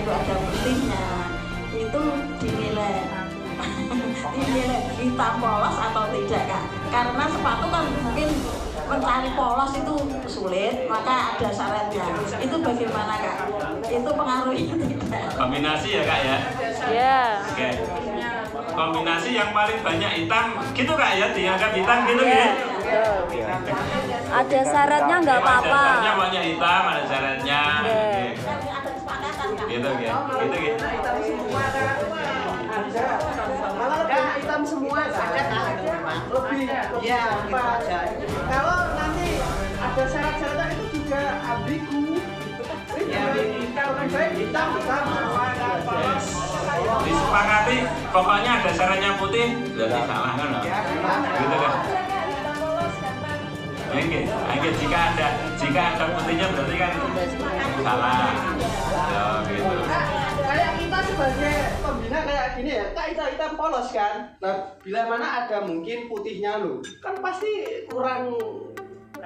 itu ada putihnya, itu dinilai hitam polos atau tidak Kak. Karena sepatu kan mungkin mencari polos itu sulit, maka ada syaratnya. Itu bagaimana Kak? Itu pengaruhnya tidak? Kombinasi ya Kak ya? Iya. Oke. Kombinasi yang paling banyak hitam gitu Kak ya, dianggap hitam gitu ya? Ada syaratnya nggak apa-apa. Ada syaratnya banyak hitam, ada syaratnya. Gitu ya. Gitu ya. Malah hitam semua kan? Lebih ya aja. Kalau nanti ada syarat-syaratnya itu juga ambigu. Ya, kalau baik hitam semua kan polos. Disepakati pokoknya ada syaratnya putih, berarti salah kan loh. Gitu kan? Oke, jika ada putihnya berarti kan salah. Ya, gitu. Kayak kita sebagai pembina kayak gini ya, kita hitam polos kan. Nah, bila mana ada mungkin putihnya lo, kan pasti kurang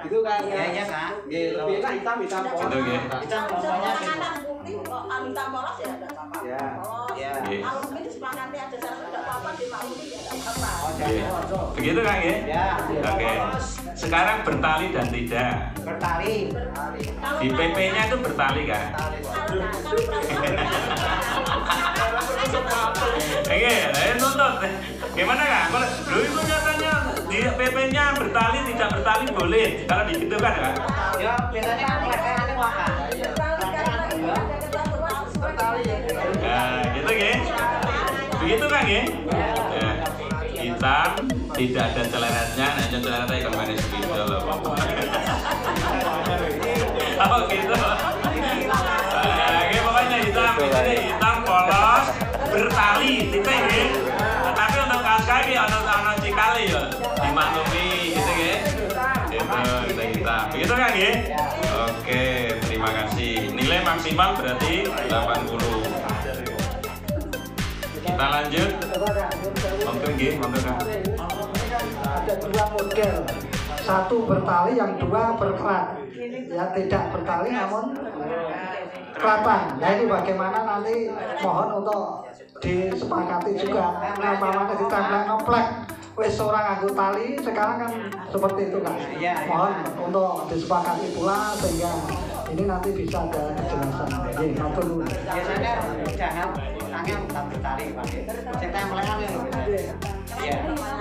gitu kan? Iya Kak. Lebih enak hitam polos. Gitu ya. Hitam pokoknya Hitam polos ya ada apa-apa. Ya. ya. Kalau mungkin disepakati ada syarat tidak apa-apa, dimaklumi ya tidak apa-apa. Begitu Kak ya? Ya. Oke. Sekarang bertali dan tidak. Bertali. Di PP-nya itu bertali kan? Oke, nonton. Gimana Kak? Lu itu nyatanya di PP-nya bertali tidak bertali boleh. Kalau begitu kan Kak? Ya, biasanya kan lekerannya wah Kak. Nah, gitu ya. Begitu kan ya? Nah, hitam tidak ada celeretnya, hanya celeretnya kembali spidol loh. Oh gitu. Oke, pokoknya hitam polos bertali titik ya. Tapi untuk kaos kaki ono cikali ya dimaklumi gitu ya. Itu hitam. Begitu kan ya? Oke, terima kasih. Nilai maksimal berarti 80. Kita lanjut. Monggo nggih, monggo Kak. Ada dua model, satu bertali, yang dua berkerat. Ya tidak bertali namun kelatan. Nah ini bagaimana nanti mohon untuk disepakati juga. Nah umpamanya ditempel ngeplek wis ora nganggo tali, sekarang kan seperti itu kan. Mohon untuk disepakati pula sehingga ini nanti bisa ada kejelasan. Nggih, matur nuwun. Biasanya jangan tangan tak bertali Pak. Sing tempelnya kan ya. Iya.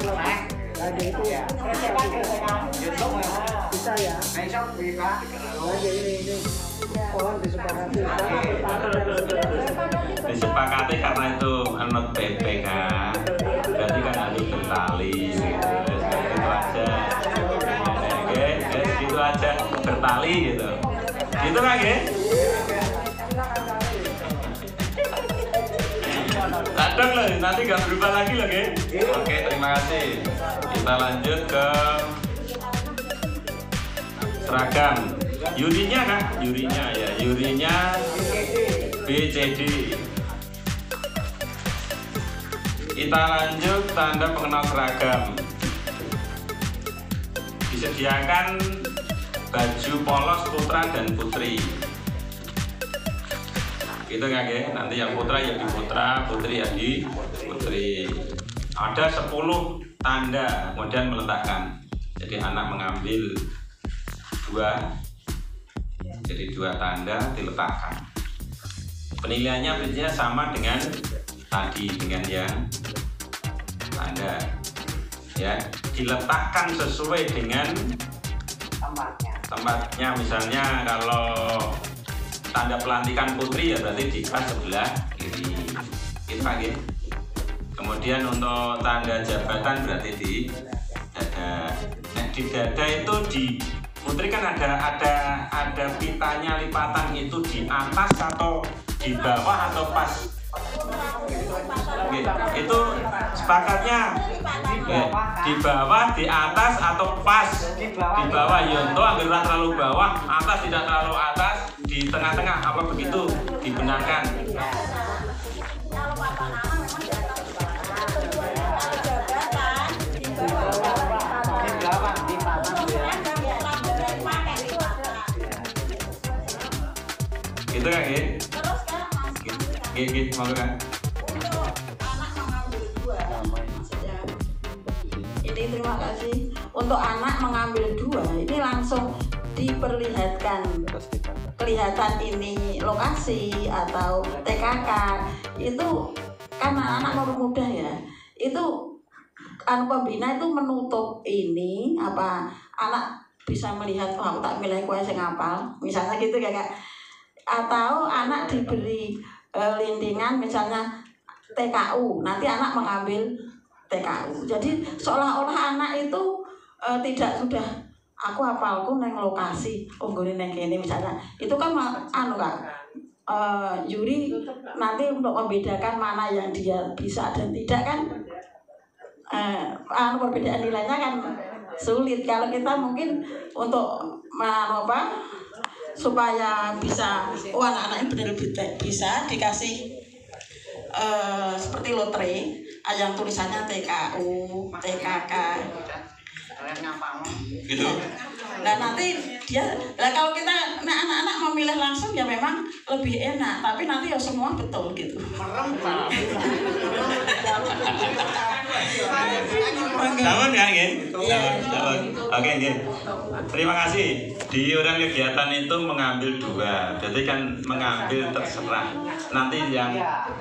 Nah, Lagi itu ya. YouTube bisa ya. Nah, iso bisa. Lagi ini mohon disepakati. Disepakati karena itu anut PP kan. Berarti kan harus bertali. Gitu aja. Oke, gitu aja bertali gitu. Gitu kan ya? Kadang loh, nanti nggak berubah lagi loh ya. Oke, terima kasih. Kita lanjut ke seragam. Yurinya kan? Yurinya ya, yurinya BCD. Kita lanjut tanda pengenal seragam. Disediakan baju polos putra dan putri. Gitu kan ya? Nanti yang putra ya di putra, putri ya di putri. Ada 10 tanda, kemudian meletakkan. Jadi anak mengambil 2, jadi 2 tanda diletakkan. Penilaiannya prinsipnya sama dengan tadi, dengan yang tanda. Ya, diletakkan sesuai dengan tempatnya. Misalnya kalau tanda pelantikan putri ya berarti di kelas sebelah kiri. Itu Pak ya. Kemudian untuk tanda jabatan berarti di dada. Nah, di dada itu di putri kan ada pitanya lipatan, itu di atas atau di bawah atau pas? Itu sepakatnya di bawah, di atas atau pas? Di bawah ya, untuk agar tidak terlalu bawah, atas tidak terlalu atas, di tengah-tengah, apa begitu dibenarkan? Gitu kan ya? Gini, mau kan? Untuk anak mengambil dua. Ya. Ini terima kasih. Untuk anak mengambil dua, ini langsung diperlihatkan. Kelihatan ini lokasi atau TKK itu kan anak-anak nomor muda ya. Itu pembina itu menutup ini apa anak bisa melihat oh, aku tak milih kue sing ngapal misalnya gitu ya Kak. Atau anak diberi lindingan misalnya TKU, nanti anak mengambil TKU. Jadi seolah-olah anak itu tidak sudah aku hafalku neng lokasi unggulin neng kene misalnya. Itu kan Kak. Juri nanti untuk membedakan mana yang dia bisa dan tidak kan perbedaan nilainya kan sulit. Kalau kita mungkin untuk supaya bisa anak-anak ini benar-benar bisa dikasih seperti lotre yang tulisannya TKU, TKK gitu. Nah nanti dia, kalau kita anak-anak memilih langsung ya memang lebih enak, tapi nanti ya semua betul gitu. Tahun nggak ya? Tahun. Oke, terima kasih. Di orang kegiatan itu mengambil dua, jadi kan mengambil terserah. Nanti yang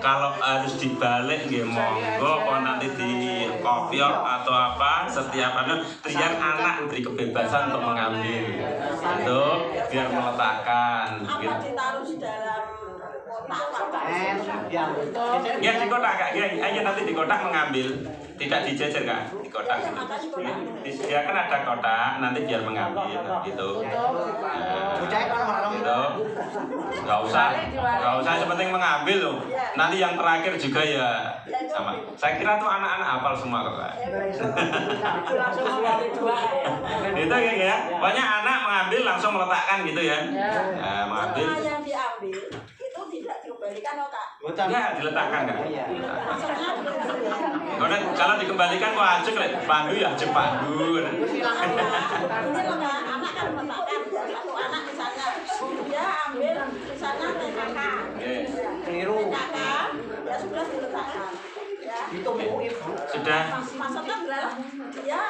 kalau harus dibalik, monggo, kalau nanti di kopiok atau apa, setiap biar anak diberi kebebasan untuk mengambil, itu biar meletakkan. Apa ditaruh di dalam kotak? Ya di kotak Kak, ayo nanti di kotak mengambil, tidak dijejer Kak, di kotak gitu. Disediakan ada kotak, nanti biar mengambil gitu. Gitu. Nggak usah sepenting mengambil loh. Nanti yang terakhir juga ya sama. Saya kira tuh anak-anak hafal semua kok Kak. Gitu ya. Banyak anak mengambil langsung meletakkan gitu ya. Nah, mengambil. Yang diambil itu tidak dikembalikan loh Kak. Ya diletakkan Kak. Kalau dikembalikan kok ajek lek pandu ya ajek pandu. Ini loh Kak, anak kan meletakkan satu anak misalnya dia ambil misalnya TKK. TKK ya sudah diletakkan. Ya. Sudah. Maksudnya adalah dia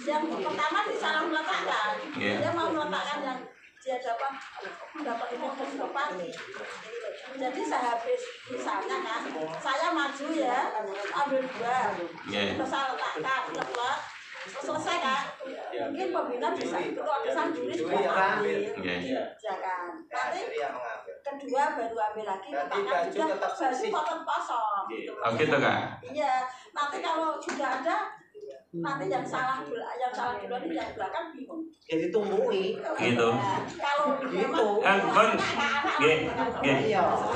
yang pertama disalah meletakkan. Dia mau meletakkan yang dia dapat informasi depan. Jadi sehabis misalnya kan, saya maju ya, ambil dua, terus saya letakkan, letak, selesai Kak. Mungkin pembina bisa itu tulisan juri juga ambil, ya kan. Nanti kedua baru ambil lagi, letakkan sudah baru potong kosong. Oh gitu Kak? Iya, nanti kalau sudah ada nanti yang salah duluan ini yang belakang bingung. Jadi tumbuhi. Gitu. Kalau gitu.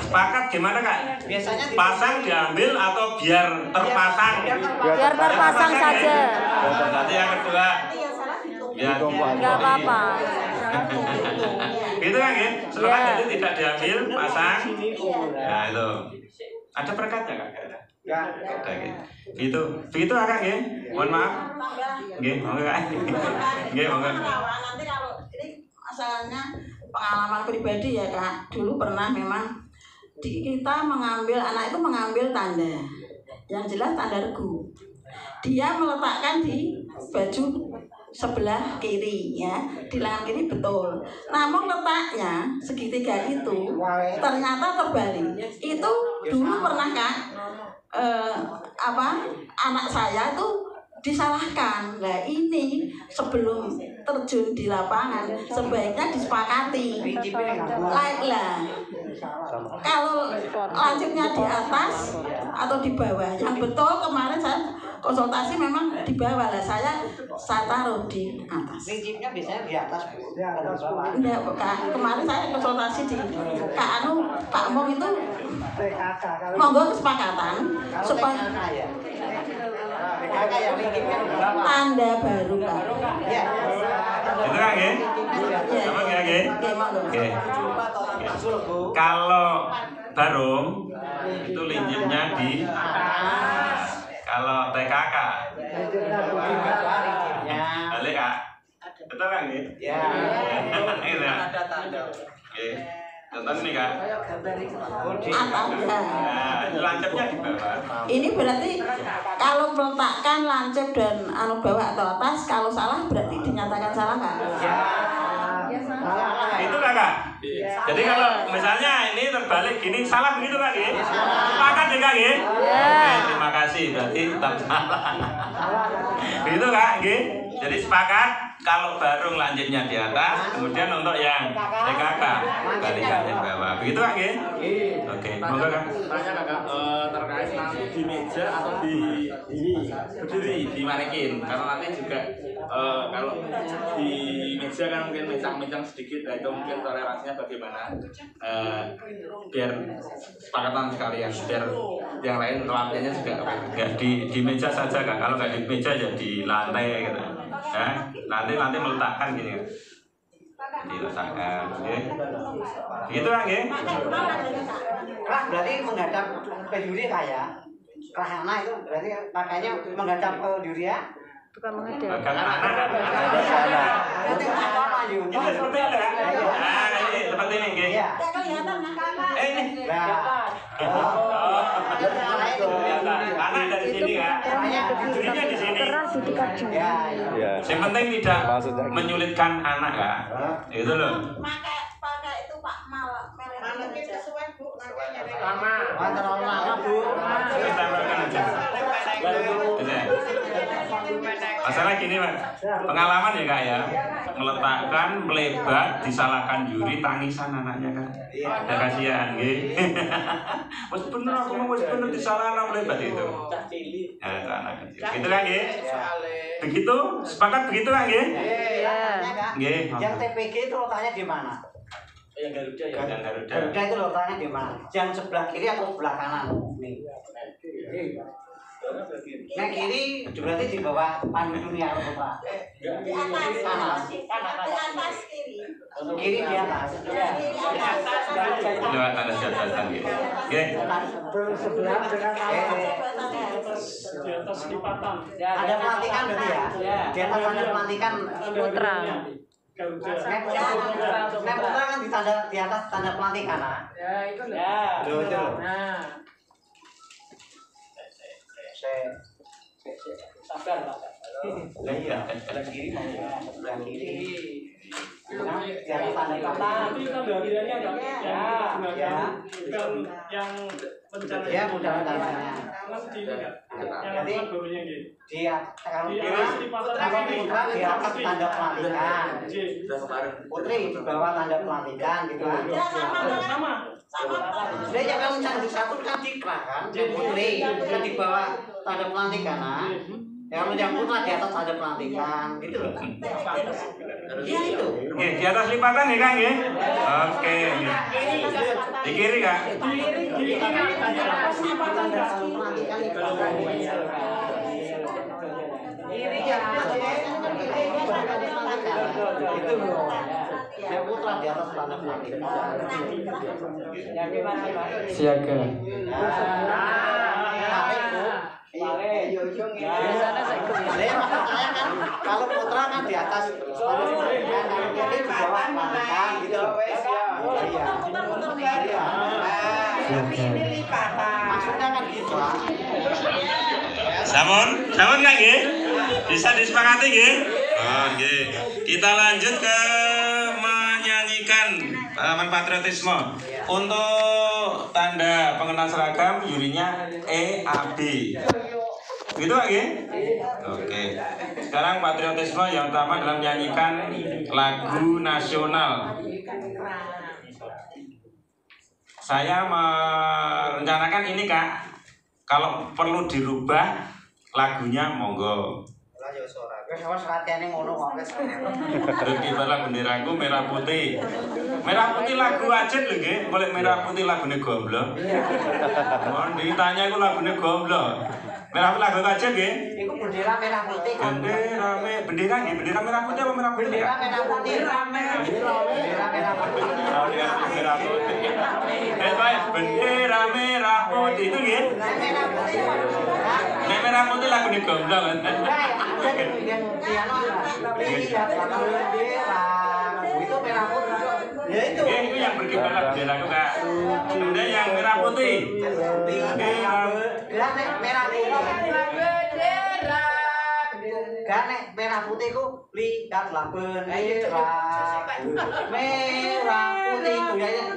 Sepakat gimana Kak? Biasanya pasang diambil atau biar terpasang? Biar terpasang saja. Nanti yang kedua. Ya, nggak apa-apa. Gitu kan ya? Sepakat jadi tidak diambil, pasang. Nah itu. Ada perkatnya Kak? ya. Ada gitu. Begitu Kak ya? Mohon maaf. Nggih, monggo Kak. Nggih, monggo. Nanti kalau ini masalahnya pengalaman pribadi ya Kak. Dulu pernah memang kita mengambil, anak itu mengambil tanda. Yang jelas tanda regu. Dia meletakkan di baju sebelah kiri ya, di lengan kiri betul. Namun letaknya segitiga itu ternyata terbalik. Itu dulu pernah Kak, anak saya itu disalahkan. Nah ini sebelum terjun di lapangan sebaiknya disepakati. Lah, kalau lanjutnya di atas atau di bawah, yang betul kemarin saya konsultasi memang di bawah lah, saya taruh di atas. Prinsipnya biasanya di atas Bu. Enggak, kemarin saya konsultasi di Pak Mong itu monggo kesepakatan supaya tanda baru Kak. Ya. Itu kan ya? Sama ya ya? Oke. Kalau barung itu lincipnya di atas. Kalau TKK balik Kak. Betul kan ya? Ya. Ada tanda. Oke. Tonton nih Kak. Nah, ini lancipnya di bawah. Ini berarti kalau meletakkan lancip dan bawah atau atas, kalau salah berarti dinyatakan salah Kak? Itu Kak. Jadi kalau misalnya ini terbalik gini, salah begitu Kak? Sepakat deh Kak? Oke, terima kasih, berarti tetap salah. Begitu Kak? Jadi sepakat. Kalau barung lancipnya di atas, kemudian untuk yang TKK balikan di bawah. Begitu Kak? Oke, monggo Kak. Tanya Kakak terkait nanti di meja atau di berdiri dimarikin, karena nanti juga kalau di meja kan mungkin mencang-mencang sedikit, nah itu mungkin toleransinya bagaimana biar sepakatan sekalian, biar yang lain lantainya juga Nggak di meja saja Kak. Kalau nggak di meja ya di lantai gitu. Nanti meletakkan gini kan. Diletakkan, gitu Kak? Kelas berarti menghadap ke juri kayak kelas anak itu berarti makanya menghadap ke juri ya. Bukan menghadap. Bukan anak. Berarti apa maju? Ini seperti ini Kak. Nah, ini seperti ini nggih. Iya. Ini. Nah. Anak dari sini Kak. Jurinya di sini. Ya. Yang penting tidak menyulitkan anak Kak. Itu loh. Pakai itu Pak Lama. Terlalu lama Bu. Kita tempelkan aja. Masalah gini Pak, pengalaman ya Kak ya, meletakkan melebat disalahkan juri, tangisan anaknya Kak. Ada kasihan nggih. Wes bener aku mau wes bener disalahkan melebat itu. Ya itu anak kecil. Gitu kan nggih? Begitu? Sepakat begitu kan nggih? Nggih. Yang TPG itu letaknya di mana? yang Garuda ya. Yang Garuda. Garuda itu letaknya di mana? Yang sebelah kiri atau sebelah kanan? Nih. Yang kiri berarti di bawah pandu dunia atau Pak? Di atas. Kanan. Di atas kiri. Kiri di atas. Lewat tanda jabatan gitu. Oke. Sebelah dengan Di atas lipatan. Ada pelantikan berarti ya? Di atas ada pelantikan Putra. Nek putra kan di atas tanda pelantikan nah. Ya, itu loh. Ya. Betul. Nah. Sabar Pak. Iya, sebelah kiri mau sebelah kiri. Nah, di atas tanda pelantikan. Tapi tanda hariannya ada yang kita gunakan bukan yang rencana. Ya, mudah namanya. Nanti ini kan. Yang Jadi barunya gitu. dia kalau Di kiri atas lipatan kalau kiri. putra di atas tanda pelantikan. Putri di bawah tanda pelantikan gitu kan. Sama. Dia jangan mencari satu kan diklat kan. Putri kan di bawah tanda pelantikan nah. Yang putra di atas tanda pelantikan gitu loh. Iya itu. Oke, di atas lipatan ya Kang ya? Oke. Di kiri Kak. Itu loh. Yang putra di atas tanda pelantikan. Yang gimana Pak? siaga. Kalau putra kan di atas, kalau jadi di bawah pelantikan gitu. Iya. Ini lipatan. Maksudnya kan gitu. Samun Kang nggih? Bisa disepakati nggih? Oh nggih. Kita lanjut ke menyanyikan halaman patriotisme. Untuk tanda pengenal seragam jurinya EAB. Gitu Pak nggih? Oke. Sekarang patriotisme yang utama dalam menyanyikan lagu nasional. Saya merencanakan ini Kak. Kalau perlu dirubah lagunya monggo. Kibarlah benderaku merah putih. Merah putih lagu wajib lho nggih. Boleh merah putih lagune gomblo. Mohon ditanya iku lagune gomblo. Merah putih lagu wajib nggih. Iku bendera merah putih kan. Bendera nggih, bendera merah putih apa merah putih? Bendera merah putih. Bendera merah putih. Merah putih. Bendera merah putih itu nggih. Merah putih. Merah putih lagune gomblo kan. Yang piano bendera itu merah putih. Ya itu. Itu yang berkibarlah bendera itu Kak. Kemudian yang merah putih. Merah putih. Gak nek merah putih ku lihatlah bendera. Merah putih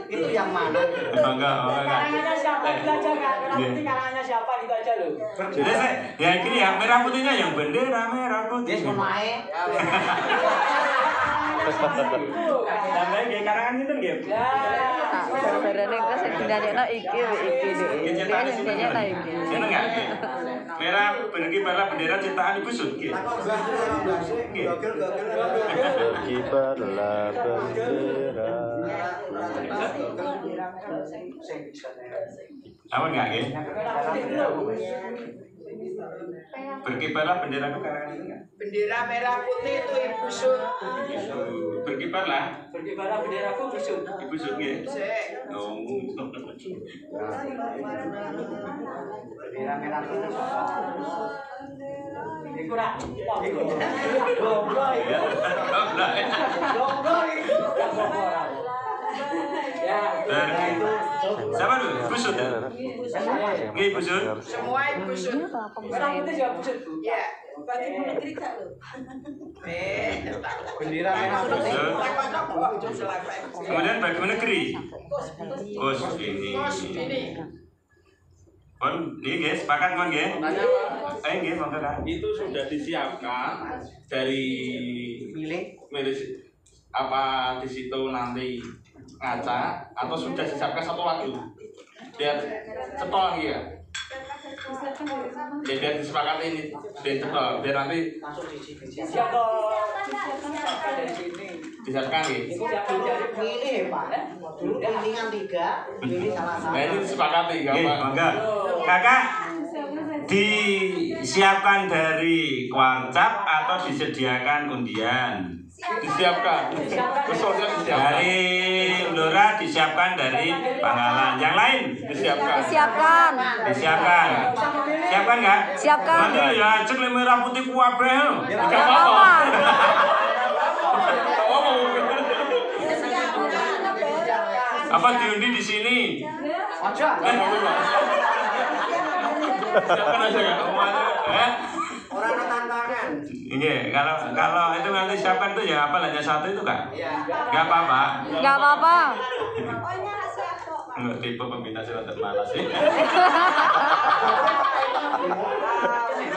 itu yang mana? Enggak. Karangannya siapa dibaca Kak? Karangannya siapa dibaca loh? Jadi ya ini ya merah putihnya yang bendera merah putih. Yes, pemae. Namanya kayak karangan itu nggih. Sebenarnya kita sebenarnya iki nyanyi iki. Seneng enggak? Merah berkibarlah bendera ciptaan Ibu Sud nggih. Berkibarlah bendera. Apa enggak nggih? Berkibarlah bendera itu karangan itu enggak? Bendera merah putih itu Ibu Sud. Berkibarlah Benderaku busuk. Ibu Sud nggih. Oh. Bendera merah putih. Iku ra. Ya. Siapa dulu? Ibu Sud. Nggih Ibu Sud. Semua Ibu Sud. Merah putih juga busuk. Ya. Bendera merah putih. Kemudian bagi negeri. Kos ini. Kon, ini guys, sepakat kon nggih? Ayo nggih, monggo Kak. Itu sudah disiapkan dari milik apa di situ nanti ngaca atau sudah disiapkan satu lagu biar cetol lagi ya. Jadi biar disepakati ini biar cetol biar nanti Siapa dari sini? disiapkan nih. Milih Pak. Dulu pilingan 3, pilih salah satu. Nah ini disepakati nggak Nggih, Pak? monggo. Kakak disiapkan dari Kwarcap atau disediakan undian? Disiapkan. Usulnya disiapkan. Dari Blora disiapkan dari Pangkalan. Yang lain Disiapkan. Siapkan. disiapkan. Siapkan nggak? Siapkan. Nanti ya cek merah putih kuabe. Nggak apa-apa. Apa diundi di sini? Aja. Siapkan aja ya. Orang ada tantangan. Ini kalau itu nanti siapkan tuh ya apa hanya satu itu Kak? Iya. Nggak apa-apa. Enggak apa-apa. Nggak tipe pembina silat malas sih.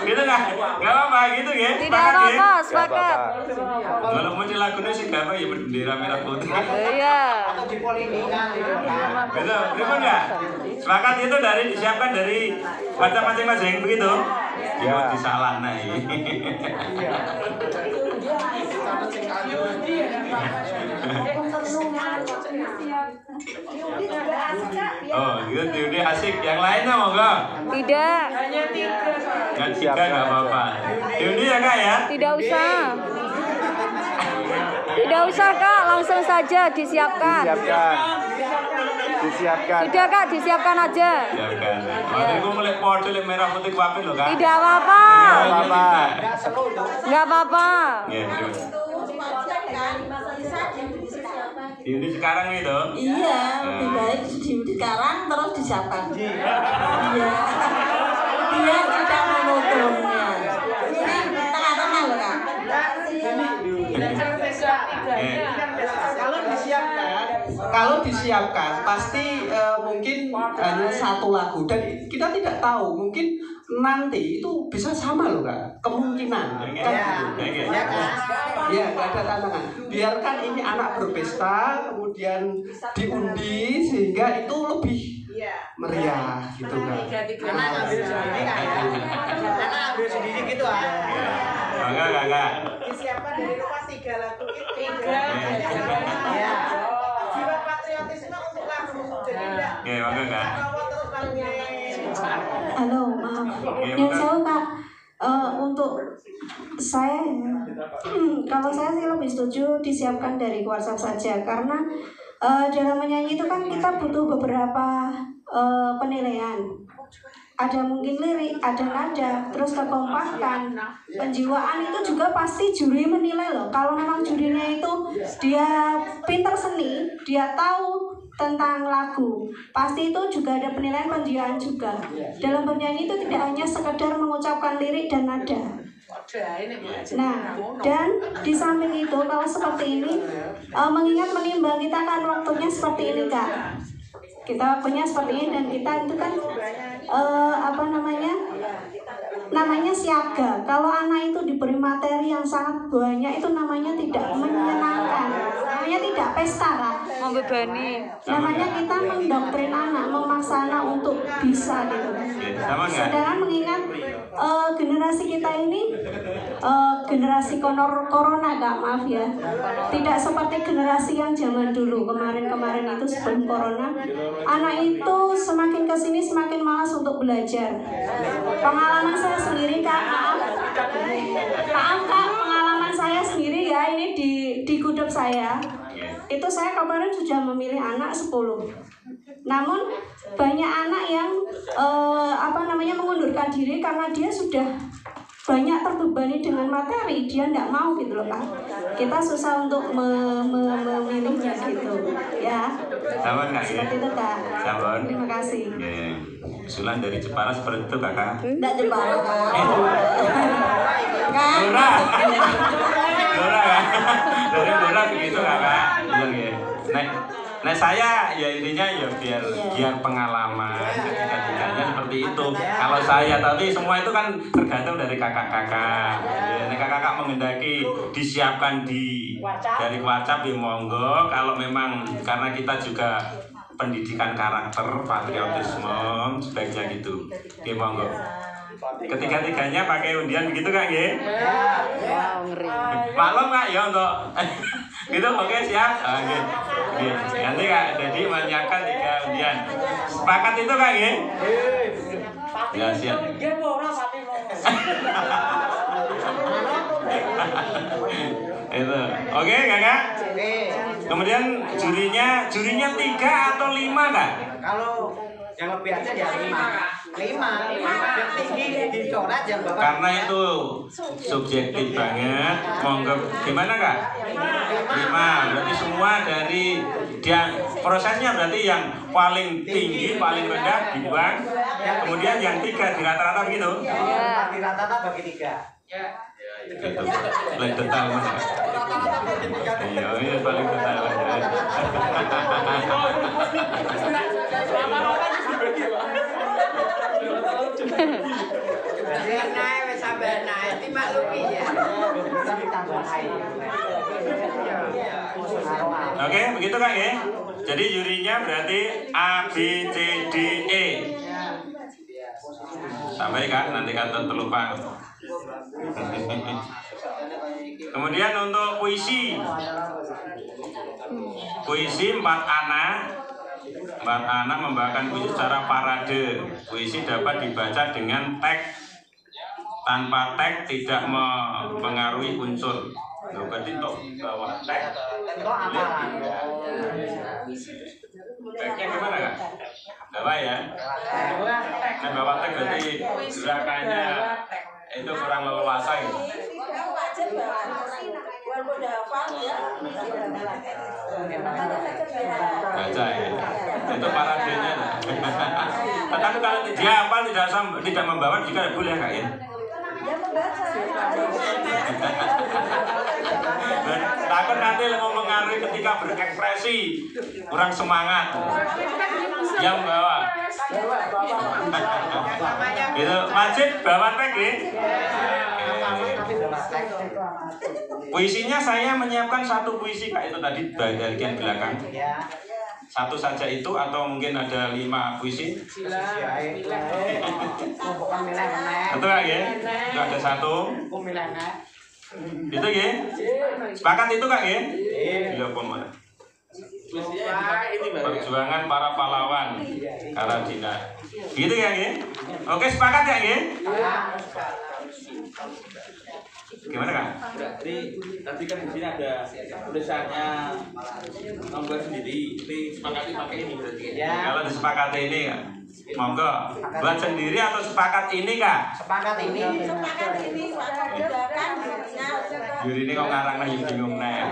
Gitu nggak apa-apa gitu ya. Tidak apa-apa, sepakat. Kalau muncul lagunya sih gak apa ya bendera merah putih. Iya. Atau di polilingan gitu. Betul, betul nggak? Sepakat itu disiapkan dari macam masing-masing begitu. Ya, disalah nih. Oh, gitu diundi asik. Yang lainnya mau nggak? Tidak. Yang 3 nggak apa-apa. Diundi ya Kak ya? Tidak usah. Tidak usah Kak, langsung saja disiapkan. Disiapkan. Sudah Kak, disiapkan aja. Siapkan. Oh, itu mulai podo merah putih kuapi loh Kak. Tidak apa-apa. Apa? Enggak apa-apa. Iya, terus. Diundi sekarang itu. Iya, lebih baik diundi sekarang terus disiapkan. Iya. Dia tidak monotonnya. Ini tengah-tengah loh Kak. Kalau disiapkan pasti mungkin hanya satu lagu dan kita tidak tahu mungkin nanti itu bisa sama loh Kak, kemungkinan kan gitu. Ya nggak ada tantangan, biarkan ini anak berpesta kemudian diundi sehingga itu lebih meriah gitu kan. Anak ambil sendiri kan ya. Anak ambil sendiri gitu ah. Enggak. Disiapkan dari rumah 3 lagu itu. Ya. Jiwa patriotisme untuk lagu jadi enggak. Enggak. Halo, maaf. Yang saya Kak, untuk saya, kalau saya sih lebih setuju disiapkan dari WhatsApp saja karena dalam menyanyi itu kan kita butuh beberapa penilaian. Ada mungkin lirik, ada nada, terus kekompakan, penjiwaan itu juga pasti juri menilai loh. Kalau memang jurinya itu dia pintar seni, dia tahu tentang lagu, pasti itu juga ada penilaian penjiwaan juga. Dalam bernyanyi itu tidak hanya sekedar mengucapkan lirik dan nada. Nah, dan di samping itu kalau seperti ini, mengingat menimbang kita kan waktunya seperti ini Kak. Kita waktunya seperti ini dan kita itu kan namanya siaga. Kalau anak itu diberi materi yang sangat banyak itu namanya tidak menyenangkan, namanya tidak pesta Kak. Membebani. Namanya kita mendoktrin anak, memaksa anak untuk bisa gitu. Sedangkan mengingat generasi kita ini generasi corona Kak, maaf ya. Tidak seperti generasi yang zaman dulu kemarin itu sebelum corona. Anak itu semakin kesini semakin malas untuk belajar. Pengalaman saya sendiri Kak, maaf Kak, pengalaman saya sendiri ya, ini di Gudeg saya. Itu saya kemarin sudah memilih anak 10. Namun banyak anak yang mengundurkan diri karena dia sudah banyak terbebani dengan materi, dia tidak mau gitu loh Pak. Kita susah untuk memilihnya gitu ya. Sabar Kak. Seperti itu Kak. Sabar. Terima kasih. Usulan dari Jepara seperti itu Kakak. Tidak Jepara Kak. Lurah. Lurah Kak. Dari Lurah begitu Kakak. Nah saya ya intinya ya biar pengalaman ketika-tikanya seperti itu. Kalau saya tapi semua itu kan tergantung dari kakak-kakak. Ya, kakak-kakak menghendaki disiapkan dari WhatsApp di monggo. Kalau memang karena kita juga pendidikan karakter patriotisme sebaiknya gitu. Di monggo. Ketiga-tiganya pakai undian begitu Kak nggih? Wow, ngeri. Maklum Kak ya untuk gitu oke siap. Oke. Nanti Kak jadi menyiapkan 3 undian. Sepakat itu Kak nggih? Ya siap. Itu. Oke Kakak? Kemudian jurinya 3 atau 5 Kak? Kalau yang lebih aja ya 5. Yang tinggi dicoret yang bawah. Karena itu subjektif banget. Monggo gimana Kak? 5. Berarti semua dari prosesnya berarti yang paling tinggi, paling rendah dibuang. Kemudian yang 3 di rata-rata begitu? Ya, di rata-rata bagi 3. Gitu. Paling detail Mas. Iya paling detail. Oke, begitu Kak ya. Jadi jurinya berarti A, B, C, D, E. Sampai Kak, nanti kata terlupa. Kemudian untuk puisi 4 anak membawakan puisi secara parade. Puisi dapat dibaca dengan teks, tanpa teks tidak mempengaruhi unsur. Berarti untuk bawa teks. Teksnya gimana Kak? Bawa ya? Nah bawa teks berarti gerakannya itu kurang leluasa gitu. Baca ya. Itu paradenya. Tetapi kalau dia hafal tidak membawa juga boleh Kak ya? Takut nanti mau mengaruhi ketika berekspresi kurang semangat. Yang bawa. Itu wajib bawa teks ya. Puisinya saya menyiapkan 1 puisi Kak, itu tadi bagian belakang. Satu saja itu atau mungkin ada 5 puisi? Betul Kak ya? Itu ada 1. Itu ya? Sepakat itu Kak ya? Iya mana? Perjuangan para pahlawan Karadina. Gitu ya? Oke sepakat ya? Gimana Kak? Berarti tadi kan di sini ada tulisannya nomor sendiri. Ini sepakati pakai ini berarti. Ya. Kalau disepakati ini Kak, monggo buat sendiri atau sepakat ini Kak? Sepakat ini. Sepakat ini kan Juri ini kok ngarang lagi bingung nih.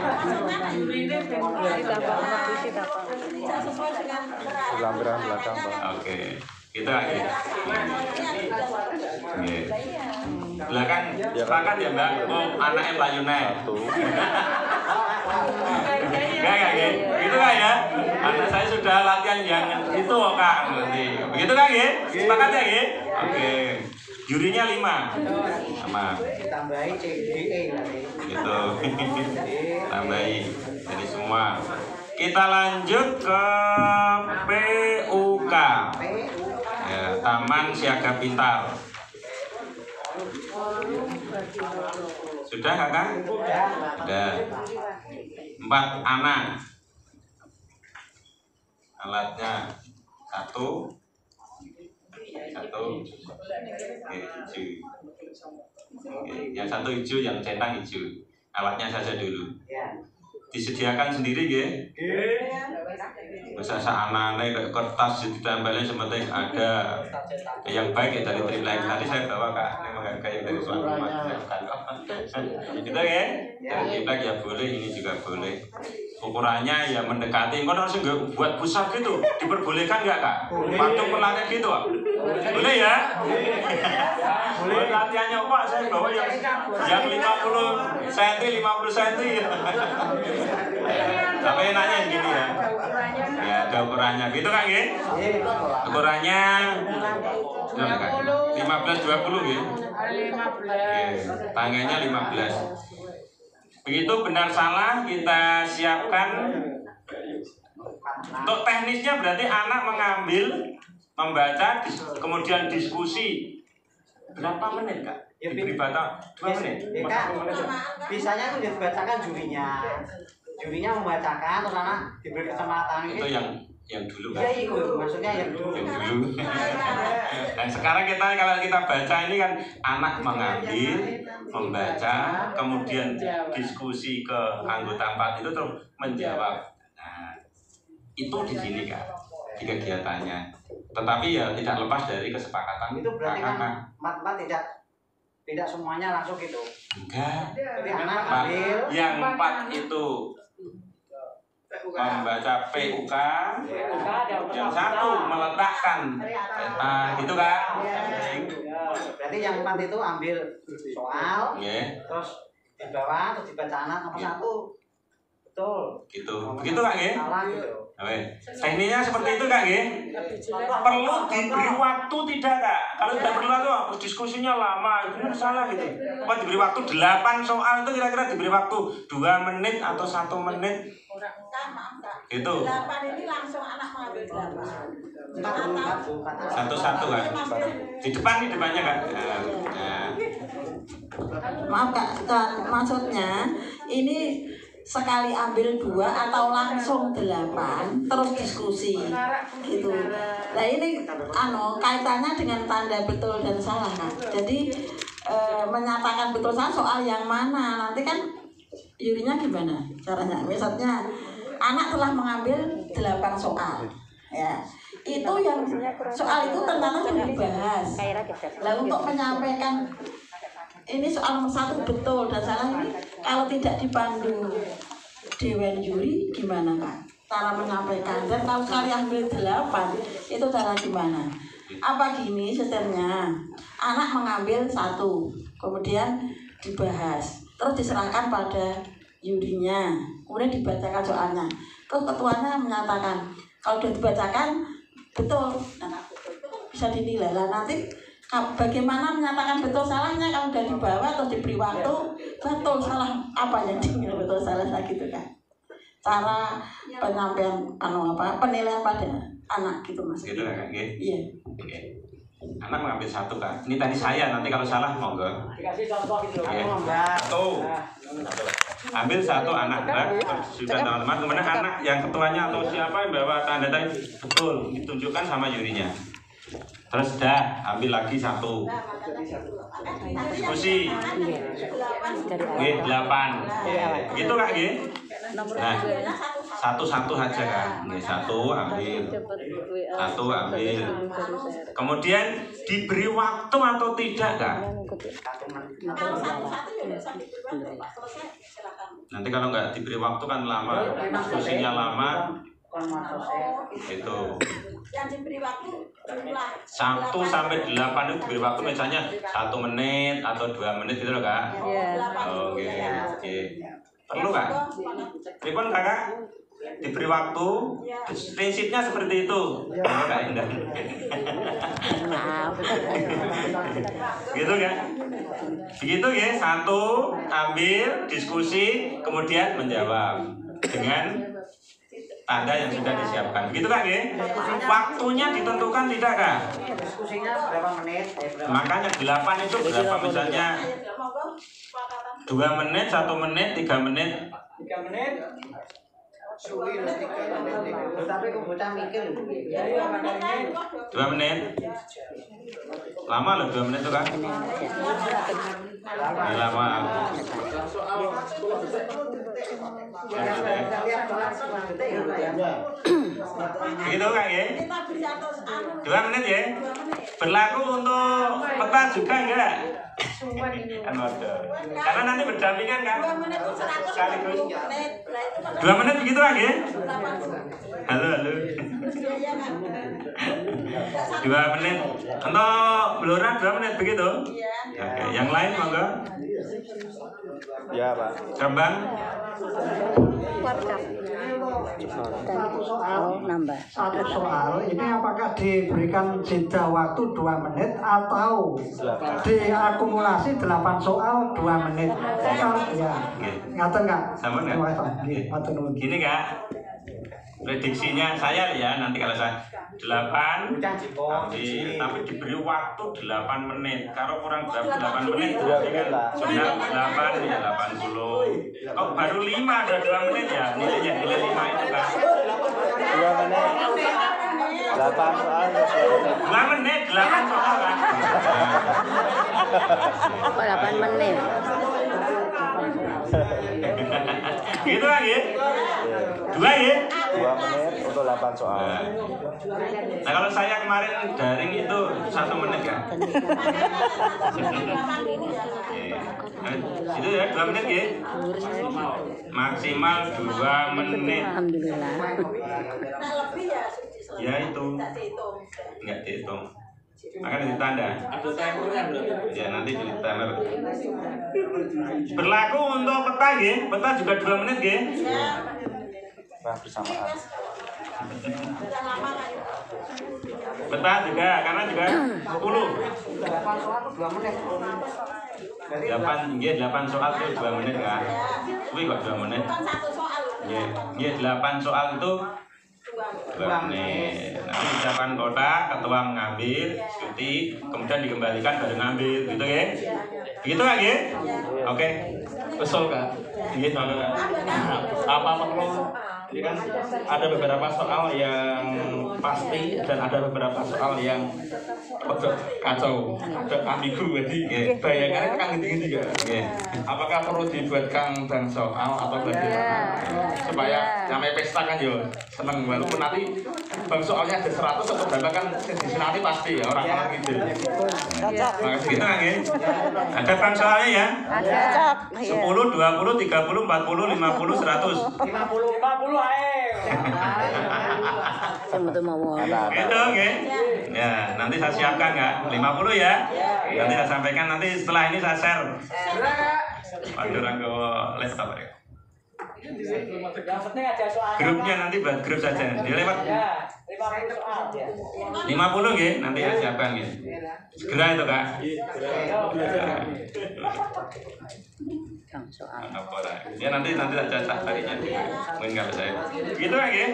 Lampiran belakang Pak. Oke, kita lagi. Belakang sepakat ya Mbak? Oh, anaknya Mbak Yuna. Enggak, gitu kan ya? Anak saya sudah latihan yang itu kok Kak. Begitu kan ya? Sepakat ya? Oke. Jurinya 5 sama Tambahi CDE gitu. Tambahi jadi semua. Kita lanjut ke PUK ya, Taman Siaga Pintar. Sudah Kakak? Sudah. 4 anak. Alatnya 1 hijau. Oke, yang 1 hijau, yang centang hijau. Alatnya saja dulu. Disediakan sendiri ya. Masa aneh kayak kertas ditempelnya sementing ada. Yang baik ya dari Trimlex. Tadi saya bawa Kak, ini menghargai dari tuan rumah. Gitu ya. Dari Trimlex ya boleh, ini juga boleh. Ukurannya ya mendekati, kok harus buat pusat gitu, diperbolehkan nggak Kak? Patung pelanggan gitu Kak? Boleh ya? Boleh latihannya Pak, saya bawa yang 50 cm, 50 cm. Sampai nanya yang gini ya? Ya ada ukurannya, gitu Kak ya? Ukurannya 15-20 ya? Tangannya 15. Begitu benar salah kita siapkan. Untuk teknisnya berarti anak mengambil, membaca, kemudian diskusi. Berapa menit Kak? Diberi batas 2 menit. Bisanya itu dibacakan jurinya. Jurinya membacakan, terus anak diberi kesempatan. Itu yang dulu Kak? Iya itu, maksudnya yang dulu. Yang dulu. Dan sekarang kalau kita baca ini kan anak mengambil, membaca, kemudian diskusi ke anggota 4 itu terus menjawab. Nah, itu di sini Kak, di kegiatannya. Tetapi ya tidak lepas dari kesepakatan. Itu berarti kan mat tidak semuanya langsung gitu. Enggak. Jadi anak ambil. Yang 4 itu membaca PUK, yang 1 meletakkan peta, gitu kan? Berarti yang 4 itu ambil soal, terus di bawah, terus dibaca anak nomor 1. Betul. Gitu. Begitu Kak ya? Gitu. Tekniknya seperti itu Kak ya? Perlu diberi waktu tidak Kak? Kalau tidak perlu waktu, diskusinya lama, itu salah gitu. Apa diberi waktu 8 soal itu kira-kira diberi waktu 2 menit atau 1 menit? Gitu. 8 ini langsung anak mengambil 8. Satu-satu kan? Di depannya Kak? Maaf Kak, maksudnya ini sekali ambil 2 atau langsung 8 terus diskusi gitu. Nah ini kaitannya dengan tanda betul dan salah Kak. Jadi menyatakan betul salah soal yang mana, nanti kan jurinya gimana caranya. Misalnya anak telah mengambil 8 soal ya, itu yang soal itu ternyata sudah dibahas. Nah untuk menyampaikan ini soal nomor 1 betul dan salah ini kalau tidak dipandu dewan juri gimana Kak? Cara menyampaikan. Dan kalau sekali ambil 8 itu cara gimana? Apa gini sistemnya? Anak mengambil 1, kemudian dibahas, terus diserahkan pada jurinya, kemudian dibacakan soalnya. Terus ketuanya menyatakan kalau sudah dibacakan betul, bisa dinilai lah nanti. Bagaimana menyatakan betul salahnya kalau udah dibawa atau diberi waktu betul salah apa yang dinilai betul salahnya gitu kan. Cara penyampaian penilaian pada anak gitu Mas. Gitu kan Kak? Iya. Oke. Anak mengambil 1 Kak. Ini tadi saya, nanti kalau salah monggo. Dikasih contoh gitu. Ambil 1 anak sudah teman-teman. Kemudian anak yang ketuanya atau siapa yang bawa tanda betul ditunjukkan sama jurinya. Terus dah ambil lagi 1. Diskusi. Nggih 8. Gitu Kak nggih. Nah, 1 aja Kak. Nggih 1 ambil. 1 ambil. Kemudian diberi waktu atau tidak Kak? Nanti kalau nggak diberi waktu kan lama, diskusinya lama. Itu yang diberi waktu 1 sampai 8 itu diberi waktu misalnya 1 menit atau 2 menit gitu loh Kak. Oh oke. Perlu Kak? Pripun Kakak? Diberi waktu, prinsipnya seperti itu. Kak Indah. Gitu kan? Begitu ya, 1 ambil, diskusi, kemudian menjawab dengan tanda yang sudah disiapkan. Begitu Kak ya? Waktunya ditentukan tidak Kak? Diskusinya berapa menit? Makanya 8 itu berapa misalnya 2 menit, 1 menit, 3 menit. 3 menit. Suwi 3 menit. Tapi kok bocah mikir. 2 menit. Lama loh 2 menit itu Kak. Ini lama. Gitu Kak ya? 2 menit ya? Berlaku untuk peta juga enggak? Karena nanti berdampingan kan? 2 menit begitu Kak ya? Halo. 2 menit. Untuk Blora 2 menit begitu? Oke, yang lain monggo. Ya Pak. Kembang. Satu soal ini apakah diberikan jeda waktu 2 menit atau diakumulasi 8 soal 2 menit? Ya, ngaten Kak. Sama nggak? Gini Kak, prediksinya saya ya nanti kalau saya 8 tapi diberi waktu 8 menit. Kalau kurang 8 menit sudah 8 ya 80. Kok baru 5 ada 2 menit ya? Nilainya nilai 5 itu Kak. 2 menit. 8 soal. 2 menit 8 soal Kak. 8 menit. Gitu kan ya? 2 ya? 2 menit untuk 8 soal. Nah kalau saya kemarin daring itu 1 menit kan? Itu ya 2 menit ya? Maksimal 2 menit. Alhamdulillah. Ya itu nggak dihitung. Akan ditanda. Ada timernya berarti. Ya nanti jadi timer. Berlaku untuk peta ya? Peta juga 2 menit ya? Nah, bersamaan. Peta juga, karena juga 10. 8 soal 2 menit. 8 soal itu 2 menit kan? Wih kok 2 menit? Iya 8 soal itu 2 menit. Nanti ucapan kotak, ketua mengambil, cuti, kemudian dikembalikan baru ngambil, gitu ya? Gitu kan ya? Oke. Betul Kak. Gitu Kak. Apa perlu? Ini kan ada beberapa soal yang pasti dan ada beberapa soal yang kacau, ada ambigu. Jadi bayangannya kan gini-gini ya. Apakah perlu dibuatkan bank soal atau bagaimana supaya sampai pesta kan ya seneng, walaupun nanti bank soalnya ada 100 atau berapa kan di sini nanti pasti ya orang-orang gitu. Makasih gitu kan ya? Ada bank soalnya ya? Ada. 10, 20, 30, 40, 50, 100. 50 ae. Betul mau. Gitu oke. Ya, nanti saya siapkan nggak? 50 ya. Nanti saya sampaikan nanti setelah ini saya share. Waduh orang ke laptop ya. Yang penting ada soalnya. Grupnya nanti buat grup saja. Dia lewat. Ya, 50 soal ya. 50 ya, nanti saya siapkan ya. Segera itu Kak. Soal. Ya nanti saya tarinya mungkin kalau saya. Gitu kan ya.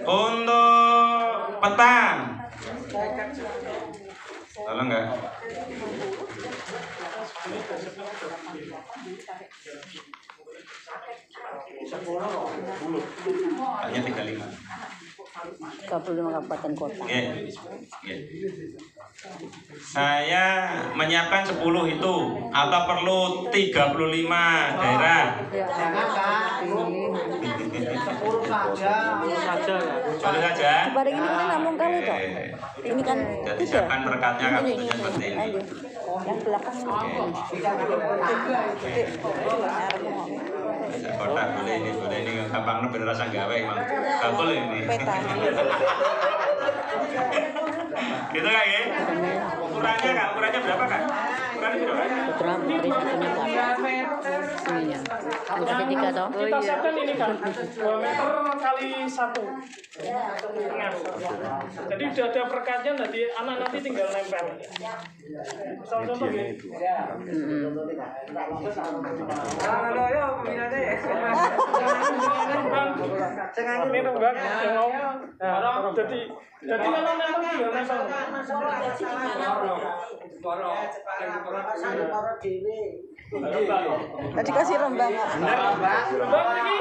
Untuk petang. Tolong nggak? Hanya 35. 35 kabupaten kota. Saya menyiapkan 10 itu atau perlu 35 daerah? Jangan Kak, 10 saja. 10 saja. Bareng ini kan namun kali toh. Ini kan Jadi siapkan perekatnya kan seperti ini. yang belakang Kotak boleh ini gampang bener rasa gawe emang. Kabel ini. Gitu Kak ya? Ukurannya berapa Kak? Ukurannya berapa? putra putri satunya Kak. Ininya. Angkatnya 3 toh. Kita siapkan ini Kak, 2 meter kali 1 tengah. Jadi udah ada perekatnya, nanti anak nanti tinggal nempel. Contoh gitu. Ini rembang, jadi kalau nempel tinggal nempel. Tadi kasih rembang. Rembang lagi.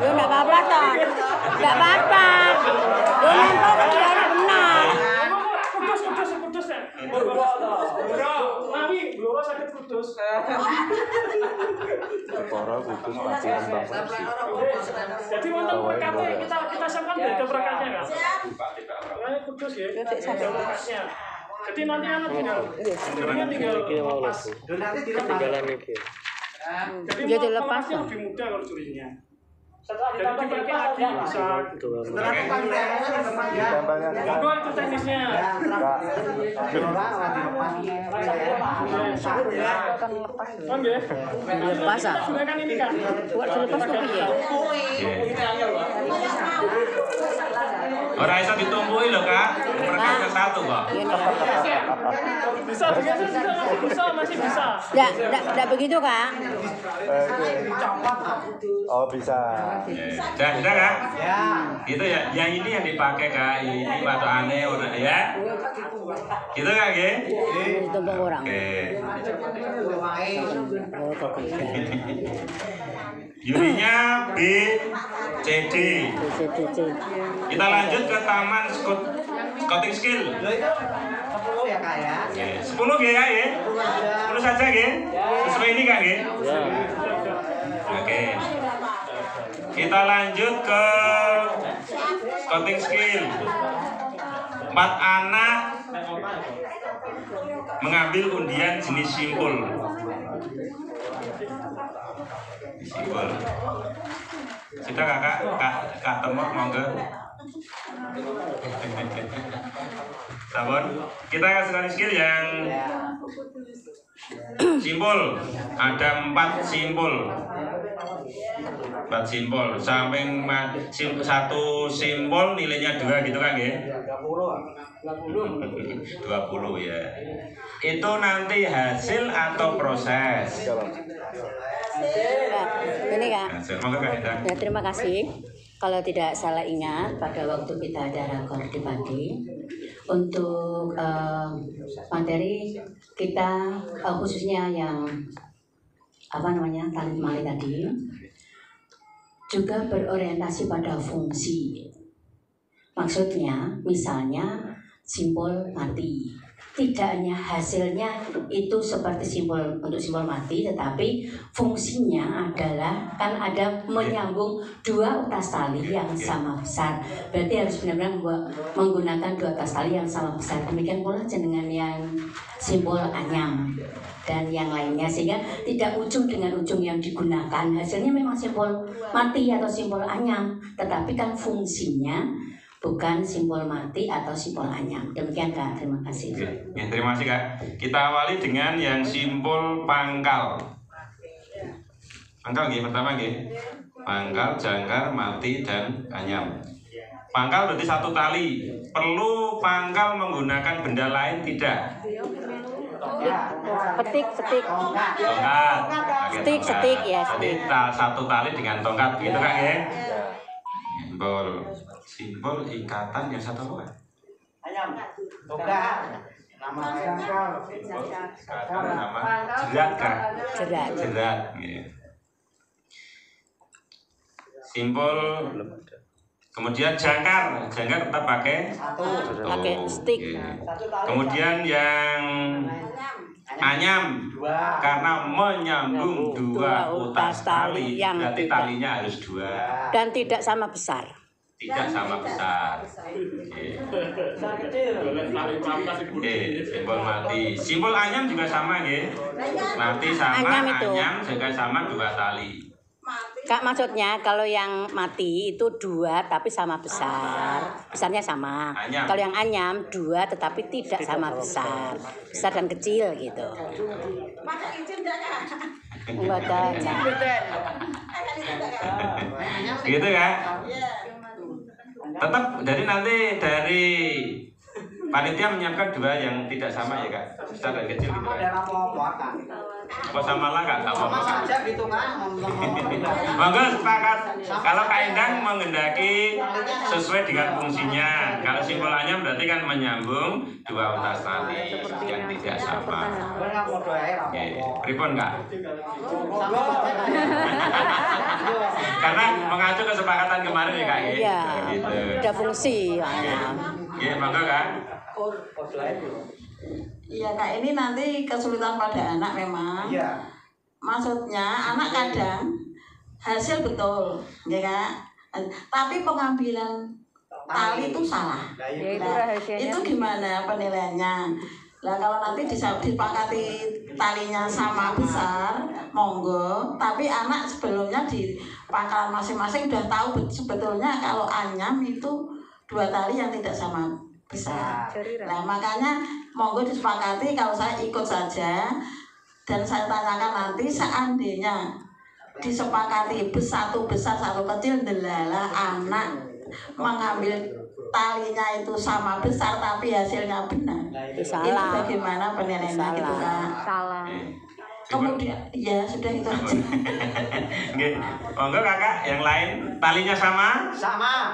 Yo enggak apa-apa toh. Enggak apa-apa. Yo nempel kan tidak benar. Kudus ya. Nabi, blora sakit kudus. Koro kudus pasti rembang. Jadi untuk perekatnya kita siapkan dari perekatnya kan. Ini kudus ya. Perekatnya. Jadi nanti anak tinggal lepas. Tinggalan mikir. Jadi melepasnya lebih mudah kalau curinya. Setelah ditambah lagi bisa. Itu teknisnya. Lepas ah. Kan ini kan. Buat dilepas kok piye? Ora iso ditumpuki lho Kak. Perekat ke 1 kok. Bisa masih bisa. Enggak begitu Kak. Oh bisa. Udah Kak? Ya. Gitu ya. Yang ini yang dipakai Kak. Ini patokane udah ya. Gitu Kak nggih? Ditumpuk orang. Oke. Oh, kok Yurinya B, CD. Kita lanjut ke taman scouting skill. 10 ya Kak ya. 10 nggih Kak ya? 10 saja nggih? Sesuai ini Kak nggih? Oke. Kita lanjut ke scouting skill. 4 anak mengambil undian jenis simpul. Simpul. Sudah Kak Temok monggo. Sabar. Kita kasih skill yang simpul. Ada 4 simpul. 4 simpul. Samping satu simpul nilainya 2 gitu kan ya? 20 ya. Itu nanti hasil atau proses? Ini Kak. Ya, terima kasih. Kalau tidak salah ingat pada waktu kita ada rakor di pagi untuk materi kita khususnya yang tarik mali tadi juga berorientasi pada fungsi. Maksudnya misalnya simpul mati. Tidak hanya hasilnya itu seperti simpul untuk simpul mati, tetapi fungsinya adalah kan ada menyambung 2 utas tali yang sama besar. Berarti harus benar-benar menggunakan 2 utas tali yang sama besar. Demikian pula dengan yang simpul anyam dan yang lainnya, sehingga tidak ujung dengan ujung yang digunakan. Hasilnya memang simpul mati atau simpul anyam, tetapi kan fungsinya bukan simpul mati atau simpul anyam. Demikian Kak, terima kasih. Ya, terima kasih Kak. Kita awali dengan yang simpul pangkal. Pangkal nggih, pertama nggih. Pangkal, jangkar, mati dan anyam. Pangkal berarti 1 tali. Perlu pangkal menggunakan benda lain tidak? Petik. Tongkat. Setik ya. Jadi 1 tali dengan tongkat gitu Kak ya. Simpul ikatan yang 1 apa? Anyam. Tongkat. Jangkar sama jerat kan? Jerat. Ya. Simpul. Kemudian jangkar tetap pakai stick. Ya. Kemudian yang anyam karena menyambung dua utas tali, berarti talinya harus 2 dan tidak sama besar. Tidak sama besar. Simbol mati. Simbol anyam juga sama ya. Mati sama anyam juga sama 2 tali. Kak, maksudnya kalau yang mati itu 2 tapi sama besar, besarnya sama. Anyam. Kalau yang anyam 2 tetapi tidak sama besar, besar dan kecil gitu. Enggak ada. Gitu kan? Tetap jadi nanti dari panitia menyiapkan 2 yang tidak sama ya Kak, besar dan kecil gitu kan. Apa sama lah Kak? Sama saja gitu kan. Monggo sepakat. Kalau Kak Endang mengendaki sesuai dengan fungsinya. Kalau simpul anyam berarti kan menyambung 2 utas tali yang tidak sama. Pripun Kak? Karena mengacu kesepakatan kemarin ya Kak. Iya. Gitu. Ada fungsi. Iya, monggo Kak. Iya Kak, ini nanti kesulitan pada anak memang. Iya. Maksudnya anak kadang hasil betul, ya Kak. Tapi pengambilan tali itu salah. Nah, itu gimana penilaiannya? Nah kalau nanti disepakati talinya sama besar, monggo. Tapi anak sebelumnya di pangkalan masing-masing udah tahu sebetulnya kalau anyam itu 2 tali yang tidak sama besar. Nah makanya monggo disepakati kalau saya ikut saja dan saya tanyakan nanti seandainya disepakati satu besar satu kecil, delala anak mengambil talinya itu sama besar tapi hasilnya benar. Itu bagaimana penilaiannya gitu Kak? Salah. Kemudian ya sudah itu aja. Monggo Kakak yang lain talinya sama? Sama.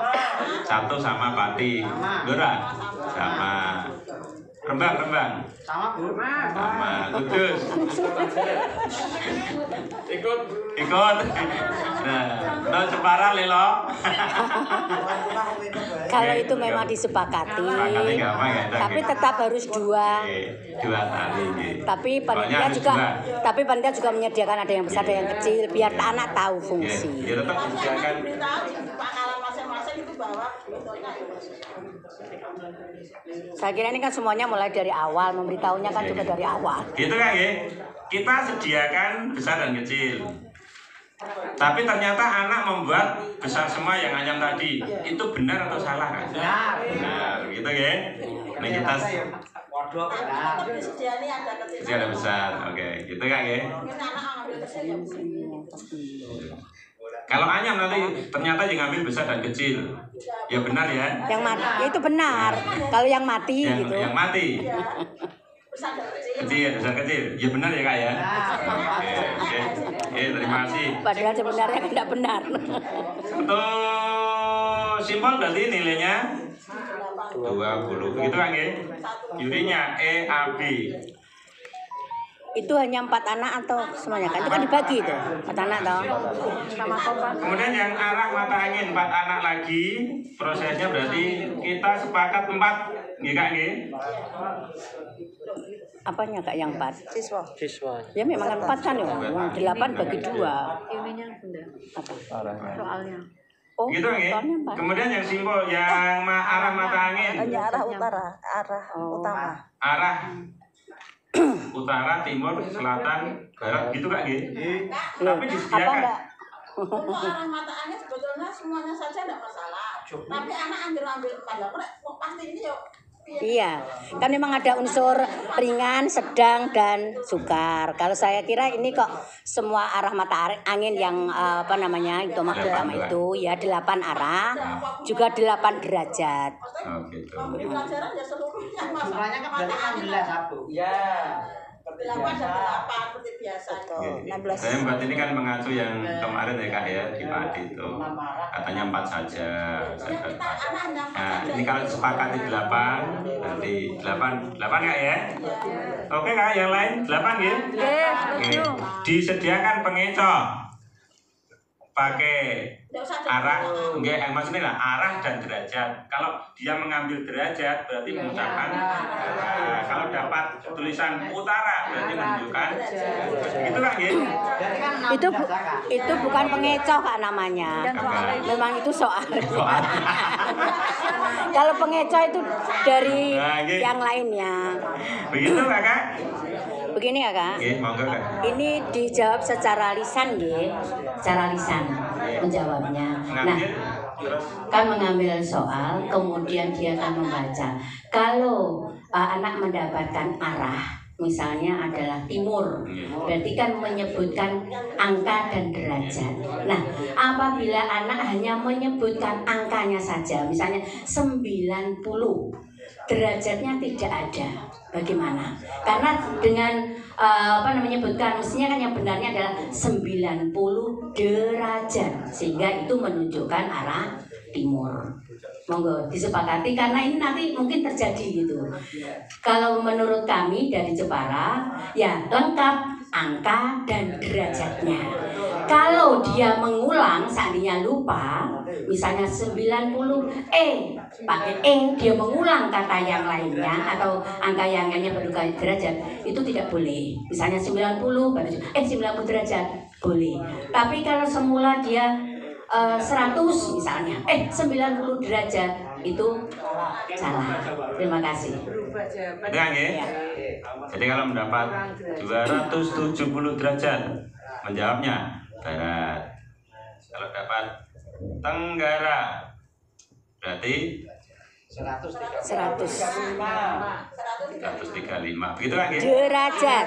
Satu sama pati. Dora? Sama. Rembang? Sama Bu. Sama. Kudus? Ikut. Nah, Jepara Lelo. Kalau itu memang disepakati, tapi tetap harus 2 tali. Tapi panitia juga menyediakan ada yang besar ada yang kecil biar anak tahu fungsi. Ya tetap disediakan. Saya kira ini kan semuanya mulai dari awal, memberitahunya kan juga dari awal. Gitu kan ya? Kita sediakan besar dan kecil. Tapi ternyata anak membuat besar semua yang anyam tadi. Itu benar atau salah kan? Benar, gitu ya. Ini kita kecil ada besar, oke, gitu kan ya. Kalau anyam nanti ternyata yang ngambil besar dan kecil, ya benar ya. Yang mati, ya itu benar. Kalau yang mati gitu. Yang mati. Kecil, ya benar ya Kak ya. Oke, terima kasih. Padahal sebenarnya tidak benar. Untuk simpel berarti nilainya 20, begitu kan ya? Jurinya E, A, B. Itu hanya 4 anak atau semuanya kan? Itu kan dibagi itu 4 anak toh. Kemudian yang arah mata angin 4 anak lagi. Prosesnya berarti kita sepakat 4, nggih Kak nggih? Apanya Kak yang 4? Siswa. Ya memang kan 4 kan ya. 8 bagi 2. Apa? Soalnya. Oh, gitu nggih. Kemudian yang simpel yang arah mata angin. Hanya arah utara, utama. Arah utara, timur, selatan, barat, gitu Kak nggih? Tapi disediakan. Untuk arah mata angin sebetulnya semuanya saja tidak masalah. Tapi anak ambil pasti ini yuk. Iya, kan memang ada unsur ringan, sedang, dan sukar. Kalau saya kira ini kok semua arah mata angin yang itu utama itu ya 8 arah, juga 8 derajat. Oh gitu. Di pelajaran ya seluruhnya Semuanya kan berarti 16 satu. Ya. 8 dan 8 seperti biasa. Saya membuat ini kan mengacu yang kemarin ya Kak ya di Pak Adi itu katanya 4 saja. Nah ini kalau sepakati 8 nanti 8 Kak ya. Oke Kak, yang lain 8 ya. Disediakan pengecoh pakai arah, enggak maksudnya lah arah dan derajat. Kalau dia mengambil derajat berarti mengucapkan kalau dapat tulisan utara berarti menunjukkan itu kan gitu. Itu bukan pengecoh Kak namanya. Memang itu soal. Kalau pengecoh itu dari yang lainnya. Begitu Kakak? Begini ya Kak. Monggo Kak. Ini dijawab secara lisan nggih. Secara lisan menjawabnya. Nah, kan mengambil soal kemudian dia akan membaca. Kalau anak mendapatkan arah misalnya adalah timur, berarti kan menyebutkan angka dan derajat. Nah, apabila anak hanya menyebutkan angkanya saja, misalnya 90, derajatnya tidak ada, bagaimana? Karena dengan menyebutkan mestinya kan yang benarnya adalah 90 derajat, sehingga itu menunjukkan arah timur. Monggo disepakati karena ini nanti mungkin terjadi gitu. Kalau menurut kami dari Jepara ya lengkap angka dan derajatnya. Kalau dia mengulang seandainya lupa, misalnya 90 pakai dia mengulang kata yang lainnya atau angka yang lainnya berdua derajat, itu tidak boleh. Misalnya 90 baru 90 derajat boleh. Tapi kalau semula dia 100 misalnya 90 derajat itu salah. Terima kasih. Ya. Jadi kalau mendapat 270 derajat menjawabnya barat. Kalau dapat tenggara berarti 135. Begitu kan ya? Derajat.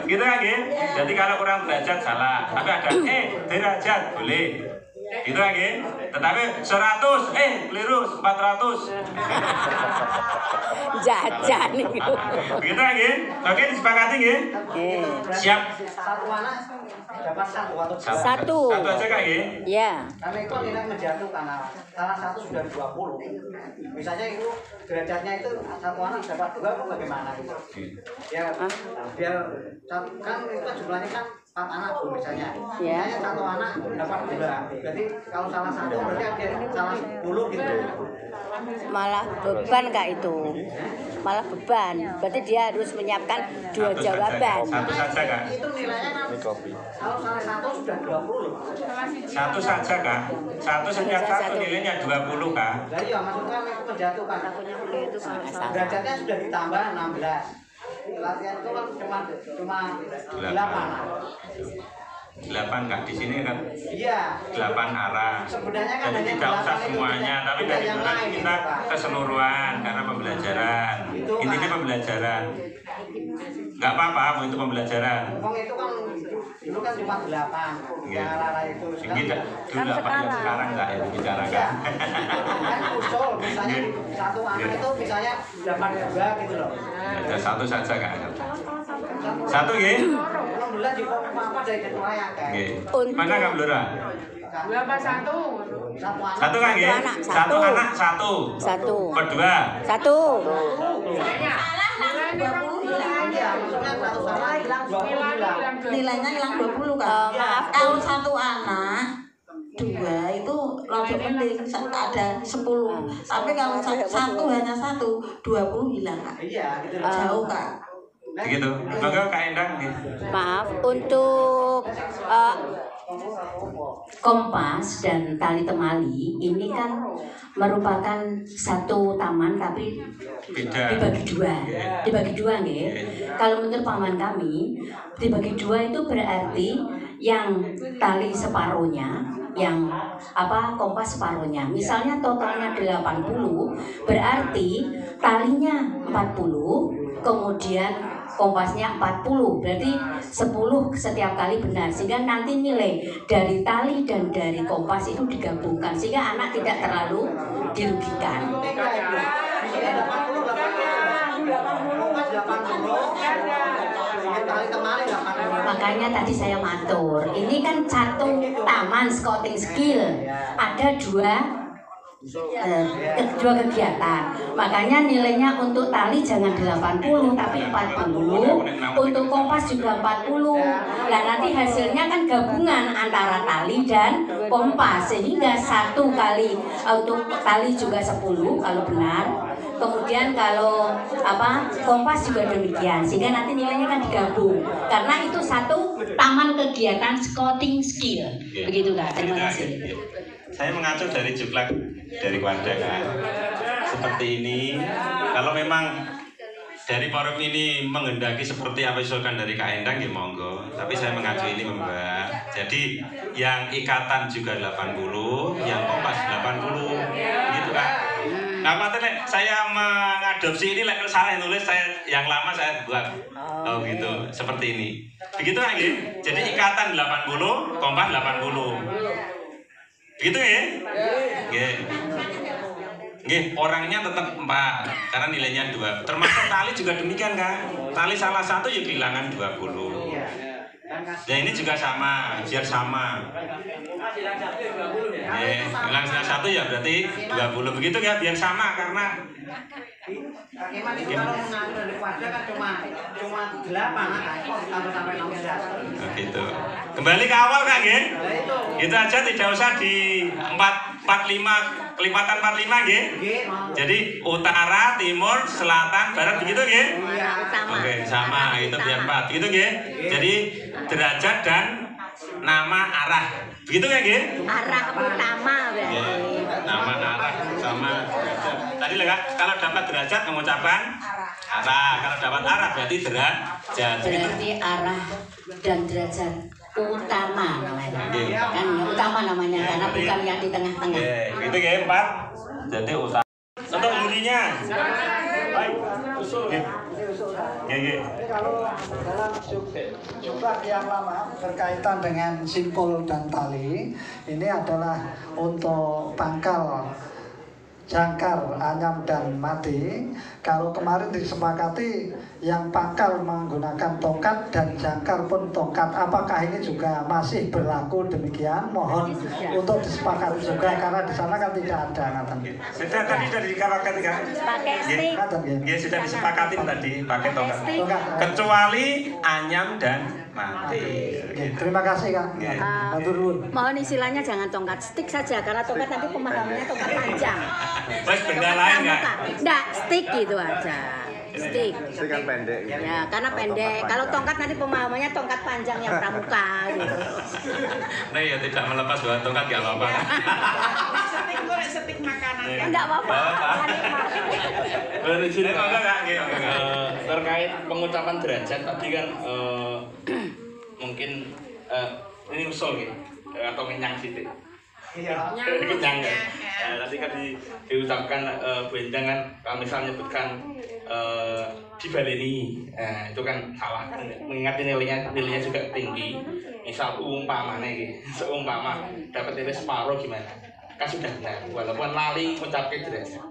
Gitu kan ya? Jadi kalau kurang derajat salah, tapi ada derajat boleh. Gitu kan ya? Tetapi 100 keliru 400. Jajan itu. Begitu kan ya? Oke, disepakati ya? Siap. Satu anak dapat satu. Satu aja Kak ya? Iya. Karena itu tidak menjatuh karena salah satu sudah 20. Misalnya itu derajatnya itu satu anak dapat 2 bagaimana gitu. Ya biar kan itu jumlahnya kan 4 anak tuh misalnya. Misalnya satu anak dapat 2. Jadi kalau salah satu berarti dia salah 10 gitu. Malah beban Kak itu. Malah beban. Berarti dia harus menyiapkan 2 jawaban. Satu saja Kak. Itu nilainya kan kalau salah satu sudah 20 loh. Satu saja Kak. Satu setiap satu nilainya 20 Kak. Jadi ya maksudnya itu menjatuhkan. Derajatnya sudah ditambah 16. Latihan itu kan cuma 8. 8 Kak, di sini kan? Iya. 8 arah. Sebenarnya kan jadi tidak usah semuanya, tapi dari itu nanti kita keseluruhan karena pembelajaran. Intinya pembelajaran. Nggak apa-apa, itu pembelajaran. Itu kan dulu kan cuma 8. Yang arah itu. Dulu 8 yang sekarang nggak ya dibicarakan. Kan usul, misalnya satu anak itu misalnya dapat 2 gitu loh. Ada satu saja Kak. Satu ya? Alhamdulillah di apa dari ketua ya Kak. Mana Kak Blora? 2 apa 1? Satu kan ya? Satu anak satu. Berdua. Satu. Nilainya hilang 20 Kak. Kalau satu anak 2 itu lebih mending ada 10. Tapi kalau satu hanya 1, 20 hilang Kak. Iya, gitu. Jauh Kak. Begitu. Maka Kak Endang. Maaf untuk kompas dan tali temali ini kan merupakan satu taman tapi dibagi dua nggih. Kalau menurut paman kami dibagi 2 itu berarti yang tali separuhnya, yang kompas separuhnya. Misalnya totalnya 80, berarti talinya 40, kemudian kompasnya 40, berarti 10 setiap kali benar, sehingga nanti nilai dari tali dan dari kompas itu digabungkan sehingga anak tidak terlalu dirugikan. Makanya tadi saya matur, ini kan satu taman scouting skill, ada dua kegiatan. Makanya nilainya untuk tali jangan 80 tapi 40, untuk kompas juga 40. Nah nanti hasilnya kan gabungan antara tali dan kompas, sehingga satu kali untuk tali juga 10 kalau benar. Kemudian kalau kompas juga demikian, sehingga nanti nilainya kan digabung karena itu satu taman kegiatan scouting skill. Begitu Kak, terima kasih. Saya mengacu dari juklak dari Wardah kan, seperti ini. Kalau memang dari forum ini menghendaki seperti apa usulkan dari Kak Endang, ya monggo. Tapi saya mengacu ini Mbak. Jadi yang ikatan juga 80, yang kompas 80, gitu kan. Nah, makanya saya mengadopsi ini, salah nulis saya yang lama saya buat. Oh gitu, seperti ini. Begitu kan, ya? Jadi ikatan 80, kompas 80. Gitu ya? Nggih, orangnya tetap 4 karena nilainya 2. Termasuk tali juga demikian kan. Tali salah satu ya kehilangan 20. Ya ini juga sama, biar sama. Hilang salah satu ya berarti 20. Begitu ya, biar sama karena kalau mengatur dari Wardah kan cuma 8 sampai 16. Gitu. Kembali ke awal kan, nggih? Itu aja, tidak usah di 45 kelipatan 45 nggih. Jadi utara, timur, selatan, barat begitu nggih? Oke, sama itu biar 4. Gitu nggih. Jadi derajat dan nama arah. Begitu ya nggih? Arah utama berarti. Nama arah sama derajat. Tadi kalau dapat derajat mengucapkan arah, kalau dapat arah berarti derajat. Berarti arah dan derajat utama namanya. Kan utama namanya karena bukan yang di tengah-tengah. Itu ya 4. Jadi utama. Untuk hurinya. Baik. Jadi kalau dalam juklak yang lama berkaitan dengan simpul dan tali, ini adalah untuk pangkal, jangkar, anyam dan mati. Kalau kemarin disepakati yang pangkal menggunakan tongkat dan jangkar pun tongkat, apakah ini juga masih berlaku demikian? Mohon untuk disepakati juga karena di sana kan tidak ada ngaten. Sudah tadi disepakati kan? Pakai stick. Ya sudah disepakati tadi pakai tongkat. Kecuali anyam dan mati. Terima kasih Kak. Mohon istilahnya jangan tongkat, stick saja karena tongkat nanti pemahamannya tongkat panjang. Terus benda lain nggak? Nggak, stick gitu aja. Stick kan pendek. Ya, karena pendek. Kalau tongkat nanti pemahamannya tongkat panjang yang pramuka gitu. Nah ya tidak melepas bahwa tongkat nggak apa-apa. Setik makanan. Enggak apa-apa. Terkait pengucapan derajat tadi kan mungkin ini usul gitu atau ngenyang sidik. Kenyang ya. Tadi kan diucapkan Bu Endang kan kalau misalnya nyebutkan dibaleni, itu kan salah kan, mengingat nilainya juga tinggi. Misal umpamanya gitu, seumpama dapat nilai separuh gimana? Kan sudah benar, walaupun lali mencapai derajat.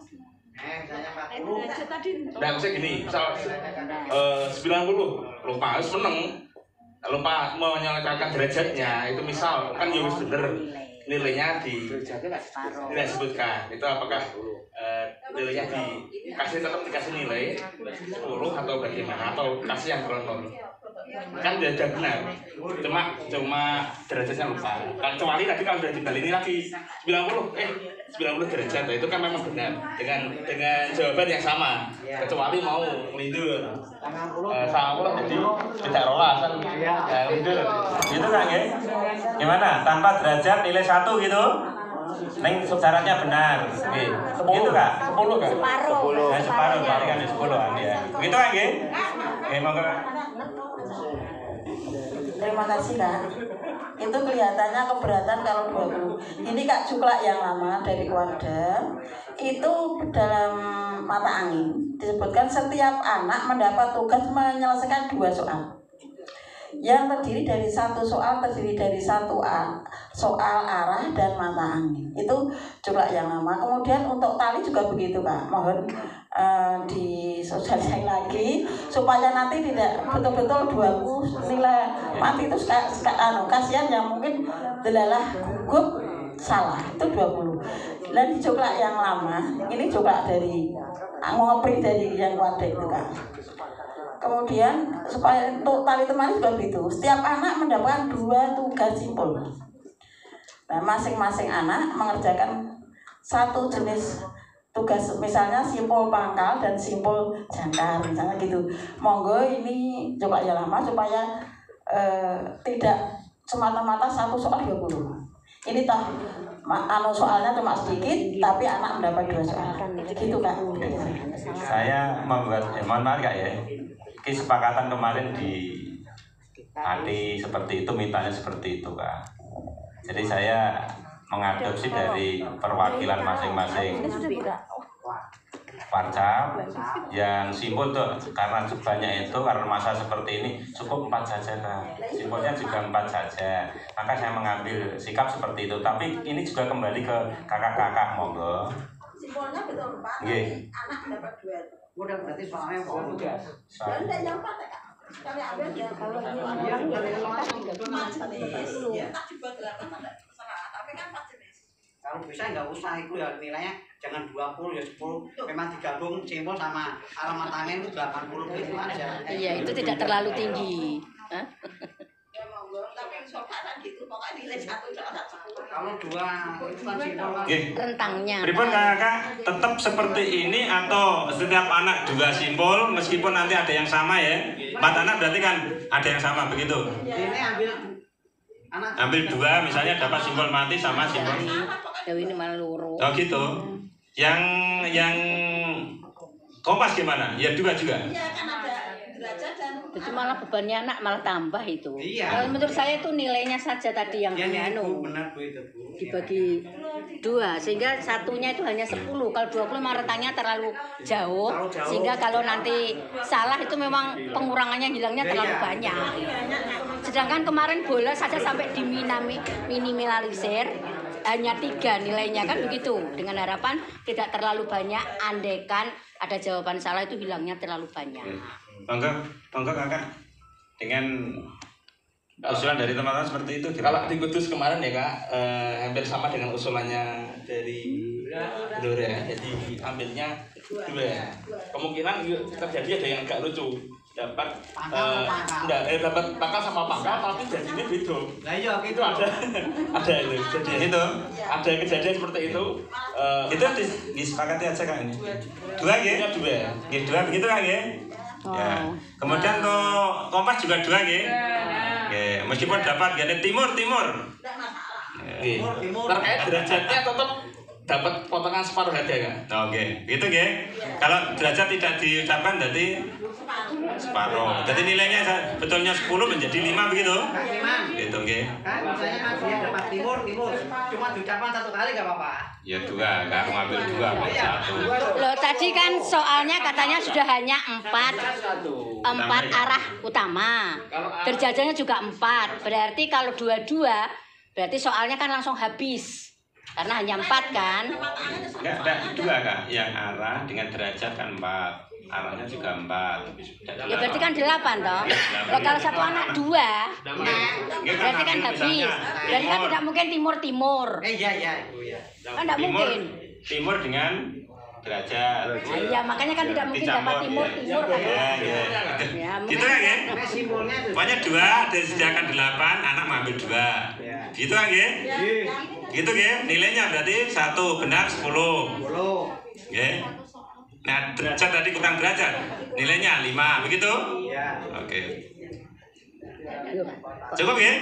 Nah, maksudnya gini, misal 90 lupa harus menang, lupa menyelesaikan derajatnya, itu misal kan harus bener nilainya tidak sebutkan. Itu apakah nilainya tetap dikasih nilai 10 atau bagaimana, atau kasih yang kronologi? Kan sudah benar, cuma derajatnya lupa. Kecuali tadi kalau sudah dibaleni lagi 90 derajat, itu kan memang benar dengan jawaban yang sama. Kecuali mau melindur sama jadi tidak rolas kan, melindur gitu kan ya? Gimana? Tanpa derajat nilai 1 gitu? Neng syaratnya benar, gitu kak? 10 kan? Separuh, berarti kan 10 kan ya. Gitu kan ya? Monggo. Terima kasih Kak. itu kelihatannya keberatan kalau 20. Ini Kak Cuklak yang lama dari keluarga itu dalam mata angin disebutkan setiap anak mendapat tugas menyelesaikan 2 soal yang terdiri dari 1 soal terdiri dari 1 soal arah dan mata angin. Itu Cuklak yang lama. Kemudian untuk tali juga begitu Kak, mohon disosialisasi lagi supaya nanti tidak betul-betul 20 nilai mati itu kasihan yang mungkin delalah gugup salah itu 20. Dan di Cuklak yang lama ini Cuklak dari ngopri dari yang wadah itu Kak. Kemudian supaya untuk tali temali juga begitu, setiap anak mendapatkan 2 tugas simpul. Nah, masing-masing anak mengerjakan 1 jenis tugas, misalnya simpul pangkal dan simpul jangkar, misalnya gitu. Monggo ini coba ya lama supaya tidak semata-mata 1 soal 20. Ini toh soalnya cuma sedikit, tapi anak mendapat 2 soal. Gitu Kak. Saya membuat, mohon maaf Kak ya, kesepakatan kemarin di hati seperti itu, mintanya seperti itu Kak. Jadi saya mengadopsi dari perwakilan masing-masing Warcap yang simpul tuh karena sebanyak itu, karena masa seperti ini cukup 4 saja Kak. Simpulnya juga 4 saja. Maka saya mengambil sikap seperti itu. Tapi ini juga kembali ke kakak-kakak, monggo. Simpulnya betul 4. Nggih. Anak mendapat 2. Udah berarti soalnya mau tugas. Dan tidak yang 4 ya Kak. Kami ambil ya kalau yang dari luar tak juga 8 salah, tapi kan 4 jenis. Kalau bisa nggak usah itu ya nilainya jangan 20 ya 10. Memang digabung simpul sama arah matangnya itu 80 gitu aja. Iya, itu tidak terlalu tinggi. Hah? Ya monggo, tapi soalnya gitu pokoknya nilai 1 jangan 10. Kalau 2 itu kan simpul kan. Rentangnya. Pripun Kakak, tetap seperti ini atau setiap anak 2 simpul meskipun nanti ada yang sama ya? 4 anak berarti kan ada yang sama begitu? Ini ambil 2 misalnya dapat simpul mati sama simpul. Dewi ini malah loro. Oh gitu. Yang kompas gimana? Ya 2 juga. Iya kan ada derajat dan Itu malah bebannya anak malah tambah itu. Iya. Kalau menurut saya itu nilainya saja tadi yang benar Bu itu Bu. dibagi 2 sehingga satunya itu hanya 10. Kalau 20 memang rentangnya terlalu jauh sehingga kalau nanti salah itu memang pengurangannya hilangnya terlalu banyak. Sedangkan kemarin bola saja sampai diminimalisir hanya 3 nilainya kan begitu, dengan harapan tidak terlalu banyak, andaikan ada jawaban salah itu hilangnya terlalu banyak. Monggo Kakak dengan usulan dari teman-teman seperti itu. Kalau di Kudus kemarin ya Kak, hampir sama dengan usulannya dari Dora. Jadi ambilnya 2. Kemungkinan terjadi ada yang agak lucu, dapat dapat pangkal sama pangkal tapi jadinya beda. Nah iya itu ada itu kejadian itu. Ada kejadian seperti itu. Itu disepakati aja Kak ini. 2 ya? 2. Ya 2 begitu Kak ya. Ya. Kemudian tuh kompas juga 2 nggih. Nggih, meskipun dapat gane timur. Nggih. Terkait derajatnya tetap dapat potongan separuh harga kan. Oke, gitu nggih. Kalau derajat tidak diucapkan berarti separuh. Jadi nilainya betulnya 10 menjadi 5 begitu. Gitu nggih. Kan misalnya kan dia dapat timur, cuma diucapkan 1 kali enggak apa-apa. Ya 2, Kak, ngambil 2 bukan 1. Loh tadi kan soalnya katanya sudah hanya 4 arah utama. Derajatnya juga 4. Berarti kalau 2 berarti soalnya kan langsung habis. Karena hanya 4 kan? Enggak 2 Kak, yang arah dengan derajat kan 4. Arahnya juga 4. Ya berarti kan 8 toh. Loh kalau 1 anak 2, berarti kan habis. Berarti kan tidak mungkin timur. Iya Ibu ya. Kan tidak mungkin. Timur dengan derajat. Iya makanya kan tidak mungkin dapat timur kan. Ya, gitu kan ya? Pokoknya 2 disediakan 8, anak mengambil 2. Gitu kan ya? Gitu ya? Nilainya berarti 1 benar 10. Ya. Nah, derajat tadi kurang derajat. Nilainya 5, begitu? Iya. Oke. Cukup ya?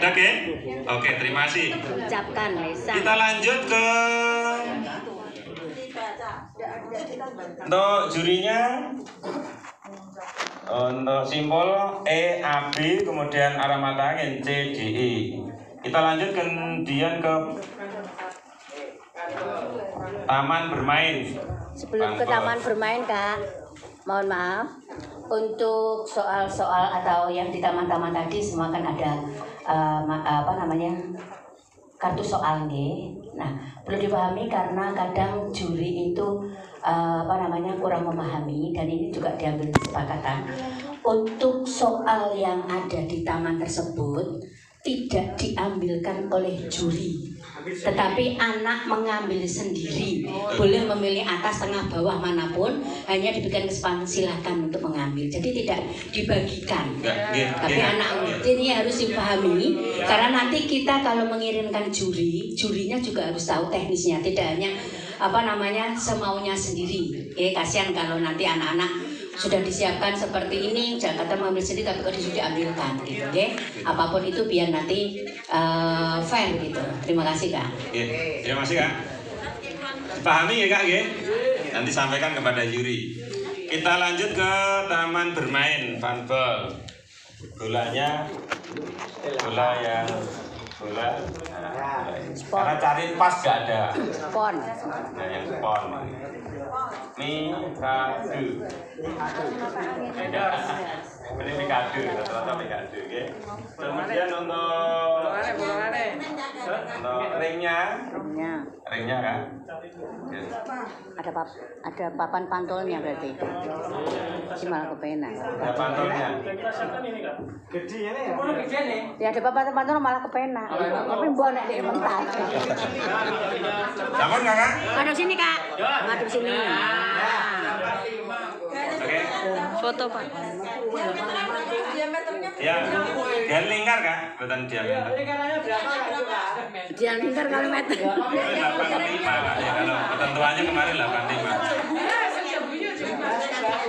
Oke. Oke, terima kasih. Ucapkan lisan. Kita lanjut ke untuk jurinya. Untuk simpul E, A, B, kemudian arah mata angin C, D, E. Kita lanjut kemudian ke taman bermain. Sebelum ke taman bermain, Kak, mohon maaf. Untuk soal-soal atau yang di taman-taman tadi semua kan ada kartu soal nih. Nah, perlu dipahami karena kadang juri itu kurang memahami, dan ini juga diambil kesepakatan. Untuk soal yang ada di taman tersebut tidak diambilkan oleh juri, tetapi anak mengambil sendiri. Boleh memilih atas, tengah, bawah, manapun, hanya diberikan kesempatan silakan untuk mengambil. Jadi tidak dibagikan. Tapi anak ini harus dipahami, karena nanti kita kalau mengirimkan juri, jurinya juga harus tahu teknisnya, tidak hanya semaunya sendiri. Kasihan kalau nanti anak-anak sudah disiapkan seperti ini, Jakarta mengambil sendiri tapi kok disuruh diambilkan gitu, apapun itu biar nanti fair gitu. Terima kasih, Kak. Terima kasih, Kak. Dipahami ya, Kak? Nanti sampaikan kepada juri. Kita lanjut ke taman bermain funball. Bolanya karena cari pas gak ada. Spon. Nah, yang spon. Mikado. Ini mikado, rata-rata mikado, oke. Kemudian untuk ringnya kan? Ada papan pantulnya berarti. Si malah kepenak. Ada pantulnya. Gede ini ya? Ya ada papan pantul malah kepenak. Tapi mbok nek dia mental. Sampun enggak, Kak? Ngadep sini, Kak. Ngadep sini. Oke. Foto, Pak. Ya, dia lingkar, Kak, bukan diameter. Lingkarannya berapa? Dia lingkar kali meter. 85, Kak. Ya, kalau ketentuannya kemarin 85.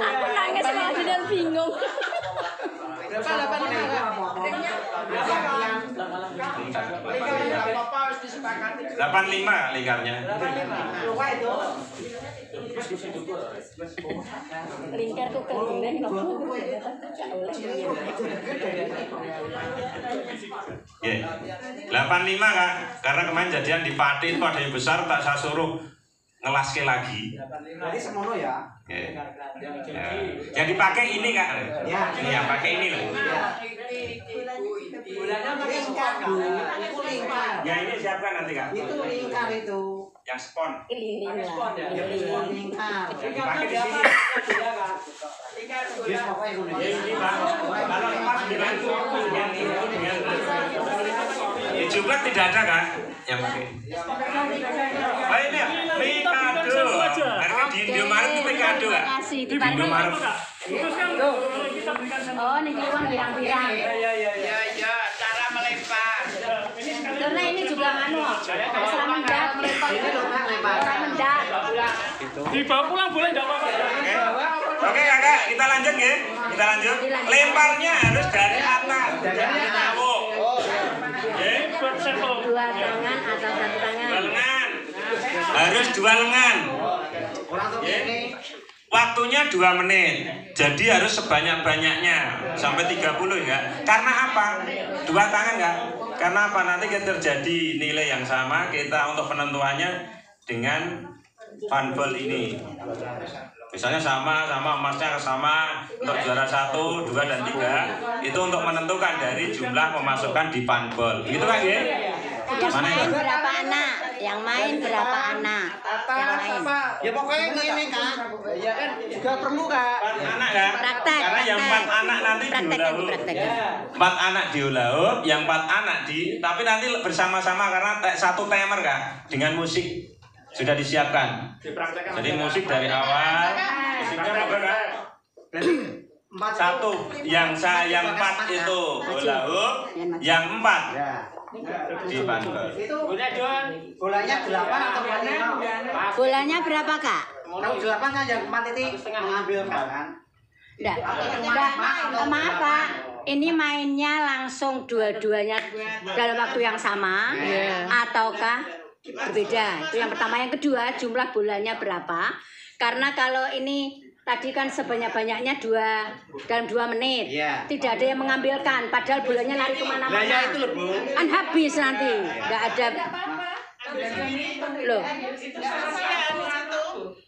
Aku nangis malah dan bingung. Berapa 85 lingkarnya. Lingkar tuh kelingan nopo. Ya. 85, Kak. Karena kemarin jadian di Pati itu ada yang besar, tak saya suruh ngelaske lagi. Berarti semono ya? Yang dipakai ini, Kak. Ini yang pakai ini loh. Bulannya lingkar, itu lingkar. Ya, ini siapkan nanti, Kak. Itu lingkar itu. Yang spon. Lingkar. Lingkar. Yang dipakai di sini. Yes, pokoknya itu. Ini, Pak. Kalau lepas dengan di jumlah tidak ada, Kak, yang pakai. Oh, ini ya, Mikado. Karena di Indomaret itu Mikado, Kak. Di Indomaret. Oh, ini uang pirang-pirang. Ya, cara melempar. Karena ini juga masalah mendak, masalah mendak. Dibawa pulang boleh enggak apa-apa? Oke, Kakak, kita lanjut ya. Kita lanjut. Lemparnya harus dari atas. Jangan ngawuk. Dua tangan atau satu tangan? Dua lengan. Harus dua lengan. Waktunya 2 menit. Jadi harus sebanyak-banyaknya sampai 30 ya. Karena apa? 2 tangan enggak? Karena apa? Nanti terjadi nilai yang sama kita untuk penentuannya dengan funball ini. Misalnya sama emasnya sama untuk juara 1, 2, dan 3 itu untuk menentukan dari jumlah pemasukan di funball. Gitu kan ya? Yang main berapa anak? Yang main berapa anak? Yang main. Ya pokoknya ini, Kak. Ya kan juga perlu, Kak. 4 anak kan? Praktek. Karena yang 4 anak nanti diulah. 4 anak diulah, yang 4 anak tapi nanti bersama-sama karena satu timer, Kak, dengan musik. Sudah disiapkan. Jadi musik dari awal. Musiknya apa, Kak? 1, yang 4 itu bola hoop, yang 4 di funball. Itu bolanya 8 atau 5? Bolanya berapa, Kak? Kalau 8 kan yang 4 ini mengambil kan? Enggak, maaf, Pak. Ini mainnya langsung dua-duanya dalam waktu yang sama, ataukah berbeda? Itu yang pertama. Yang kedua, jumlah bolanya berapa? Karena kalau ini tadi kan sebanyak-banyaknya dalam 2 menit. Iya. Tidak ada yang mengambilkan, padahal bolanya lari kemana-mana. Lah ya itu loh, Bu. Kan habis nanti, nggak ada. Loh.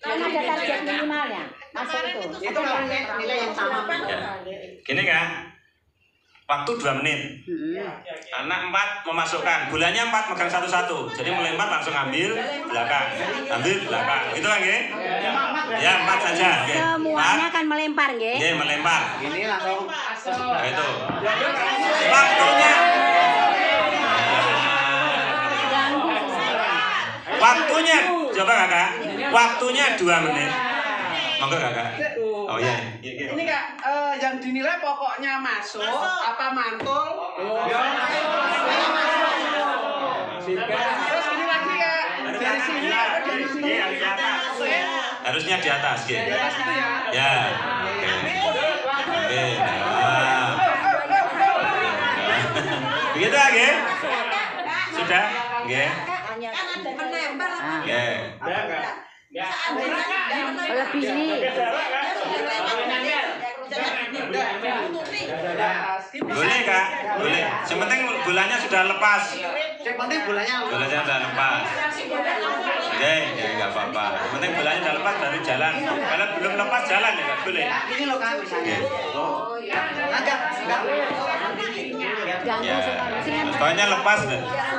Kan ada target minimalnya, masuk itu. Itu kalau nilai yang sama. Gini kan, waktu 2 menit. Anak 4 memasukkan, bulannya 4 megang satu-satu. Jadi melempar langsung ambil belakang, Itu kan nggih? Ya 4 saja. Nggih. Semuanya kan melempar, nggih. Nggih, melempar. Ini langsung. Nah, itu. Waktunya. Waktunya, coba kakak. Waktunya 2 menit. Monggo kakak. Oh iya. Ini Kak, yang dinilai pokoknya masuk, apa mantul? Terus ini lagi Kak, dari sini apa dari sini? Harusnya di atas, gitu. Di atas itu ya? Ya. Oke. Nah. Begitu lagi? Sudah? Nggih. Nggih. Lebih ini. Boleh Kak, boleh. Yang penting bulannya sudah lepas. Yang penting bulannya sudah lepas. Oke, ya nggak apa-apa. Yang penting bulannya sudah lepas baru jalan. Kalau belum lepas jalan ya nggak boleh. Ini loh kan misalnya. Enggak. Ya, pokoknya lepas.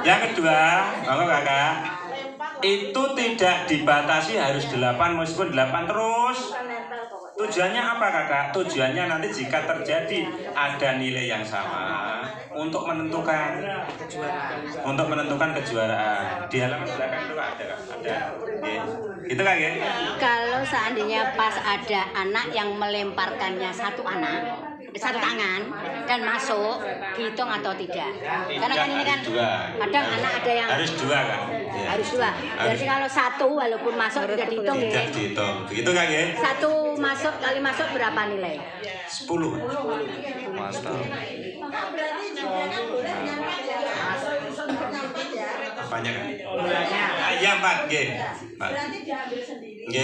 Yang kedua, kalau kakak itu tidak dibatasi harus 8 meskipun 8 terus. Tujuannya apa kakak? Tujuannya nanti jika terjadi ada nilai yang sama untuk menentukan kejuaraan. Di halaman belakang itu ada kak? Ada. Itu kan ya? Kalau seandainya pas ada anak yang melemparkannya satu tangan dan masuk, dihitung atau tidak? Karena kan ini kan kadang anak ada yang harus 2 kan? Ya. Harus 2. Berarti kalau 1 walaupun masuk tidak dihitung ya? Tidak dihitung. Begitu kan ya? 1 kali masuk berapa nilai? 10. Mantap. Banyak kan? Ya 4 G. Berarti diambil sendiri. G.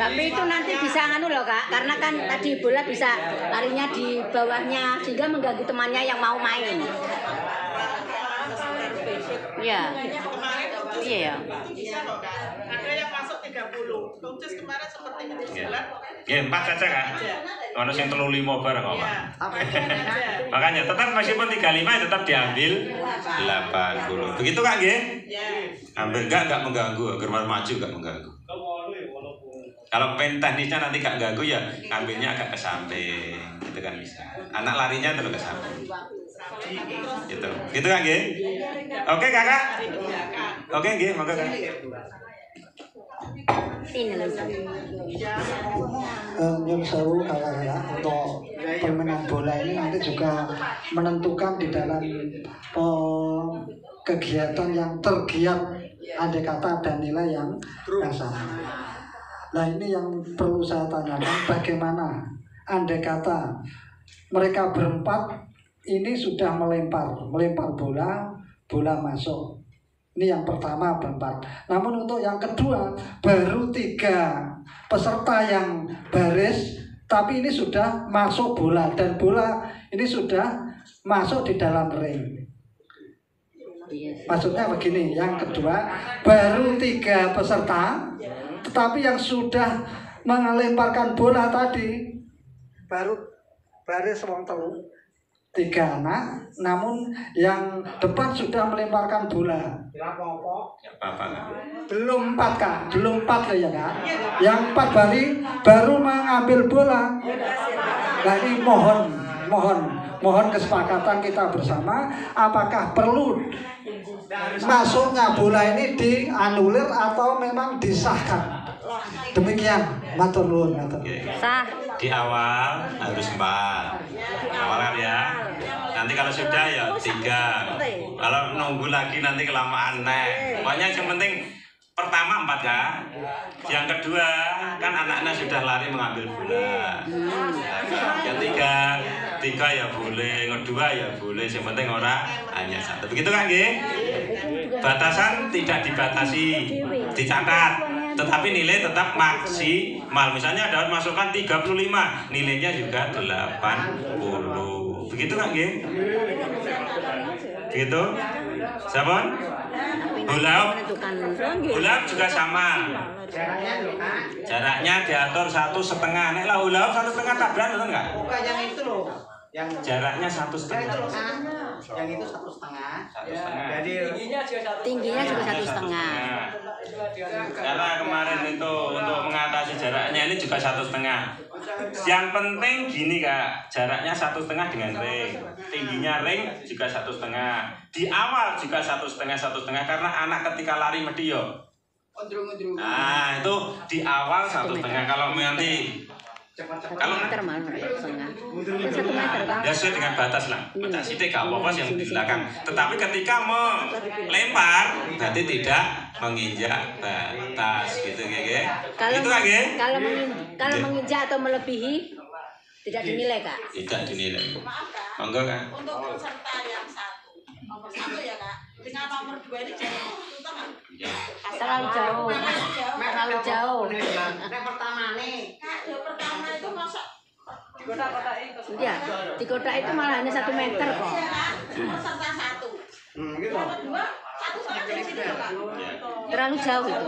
Tapi itu nanti bisa nganu loh Kak, karena kan tadi bola bisa larinya di bawahnya sehingga mengganggu temannya yang mau main. Iya. Iya ya. Ada yang masuk 30. Coaches kemarin seperti itu jalan. Ya 4 saja kan? Ono sing 35 bareng kok. Makanya tetap meskipun 35 tetap diambil 80. Begitu kan nggih? Ambil enggak mengganggu, agar maju enggak mengganggu. Kalau pen teknisnya nanti enggak ganggu ya ambilnya agak ke samping. Itu kan bisa. Anak larinya terus ke samping. Gitu kan nggih? Oke kakak? Oke nggih, monggo Kak. Nyun sewu kakak untuk permainan bola ini nanti juga menentukan di dalam kegiatan yang tergiat, andai kata ada nilai yang sama. Nah ini yang perlu saya tanyakan, bagaimana andai kata mereka berempat ini sudah melempar bola masuk. Ini yang pertama berempat. Namun untuk yang kedua baru 3 peserta yang baris, tapi ini sudah masuk bola dan bola ini sudah masuk di dalam ring. Maksudnya begini, yang kedua baru 3 peserta, tetapi yang sudah melemparkan bola tadi baru baris wong telu. 3 anak, namun yang depan sudah melemparkan bola. Belum 4 Kak, belum 4 ya Kak. Yang 4 baru mengambil bola. Nah ini mohon kesepakatan kita bersama, apakah perlu masuknya bola ini dianulir atau memang disahkan? Demikian, matur nuwun. Sah. Di awal harus 4. Awal kan ya. Nanti kalau sudah ya 3. Kalau nunggu lagi nanti kelamaan naik. Pokoknya yang penting pertama 4 kan. Yang kedua kan anak-anak sudah lari mengambil bola. Yang 3 ya boleh, yang kedua ya boleh. Yang penting orang hanya 1. Begitu kan nggih? Batasan tidak dibatasi, dicatat. tetapi nilai tetap maksimal. Misalnya dapat masukkan 35, nilainya juga 80. Begitu nggak, nggih? Begitu? Sabon? Hulab juga sama. Jaraknya diatur 1,5. Nek lah hulab 1,5 tabrak betul nggak? Bukan yang itu loh. Yang jaraknya 1,5. Yang itu 1,5. Jadi tingginya juga 1,5. Karena kemarin itu untuk mengatasi jaraknya ini juga 1,5. Yang penting gini Kak, jaraknya 1,5 dengan ring, tingginya ring juga 1,5. Di awal juga 1,5 karena anak ketika lari medio. Nah itu di awal 1,5. Kalau nanti kalau meter malah 1,5. 1 meter kan? Ya sesuai dengan batas lah. Batas sidik gak apa-apa yang di belakang. Tetapi ketika melempar berarti tidak menginjak batas gitu ya. Kalau menginjak atau melebihi tidak dinilai Kak? Tidak dinilai. Monggo Kak. Untuk peserta yang nomor 1 ya Kak. Dengan nomor 2 ini jauh terlalu jauh. Terlalu jauh. Yang pertama nih. Kak, yang pertama itu masa di kota itu malah hanya 1 meter kok. Iya Kak, peserta 1. Yang kedua 1,5 di sini Kak. Terlalu jauh itu.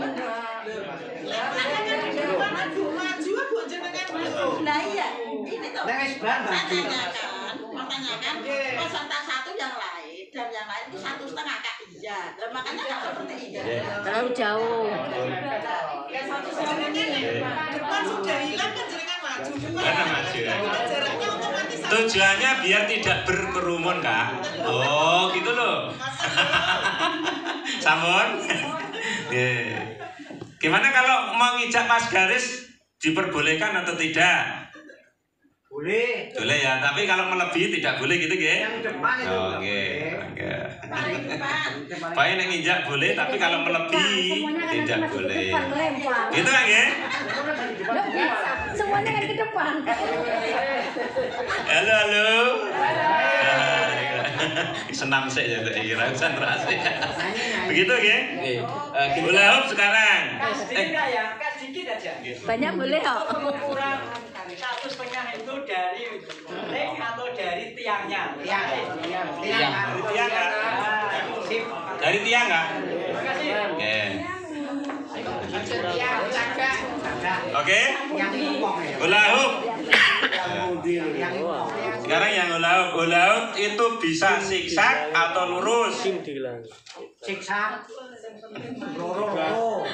Nah iya, ini tuh. Pertanyakan peserta 1 yang lain dan yang lain itu 1,5 Kak. Iya, dan makanya nggak seperti ini. Terlalu jauh. Depan sudah hilang kan jaringan maju. Jaraknya otomatis. Tujuannya biar tidak berkerumun Kak. Oh gitu loh. Sampun. Gimana kalau menginjak pas garis diperbolehkan atau tidak? Boleh. Boleh ya, tapi kalau melebihi tidak boleh gitu nggih. Yang depan itu. Oke. Paling nek nginjak boleh, tapi kalau melebihi tidak boleh. Gitu kan nggih? Semuanya kan ke depan. Halo. Senam sih ya kira konsentrasi. Begitu nggih? Boleh sekarang. Sedikit ya, sedikit aja. Banyak boleh kok. Ukuran 1,5 itu dari ring atau dari tiangnya? Dari tiang nggak? Oke. Hula hoop. Sekarang yang hula hoop itu bisa zigzag atau lurus? Zigzag.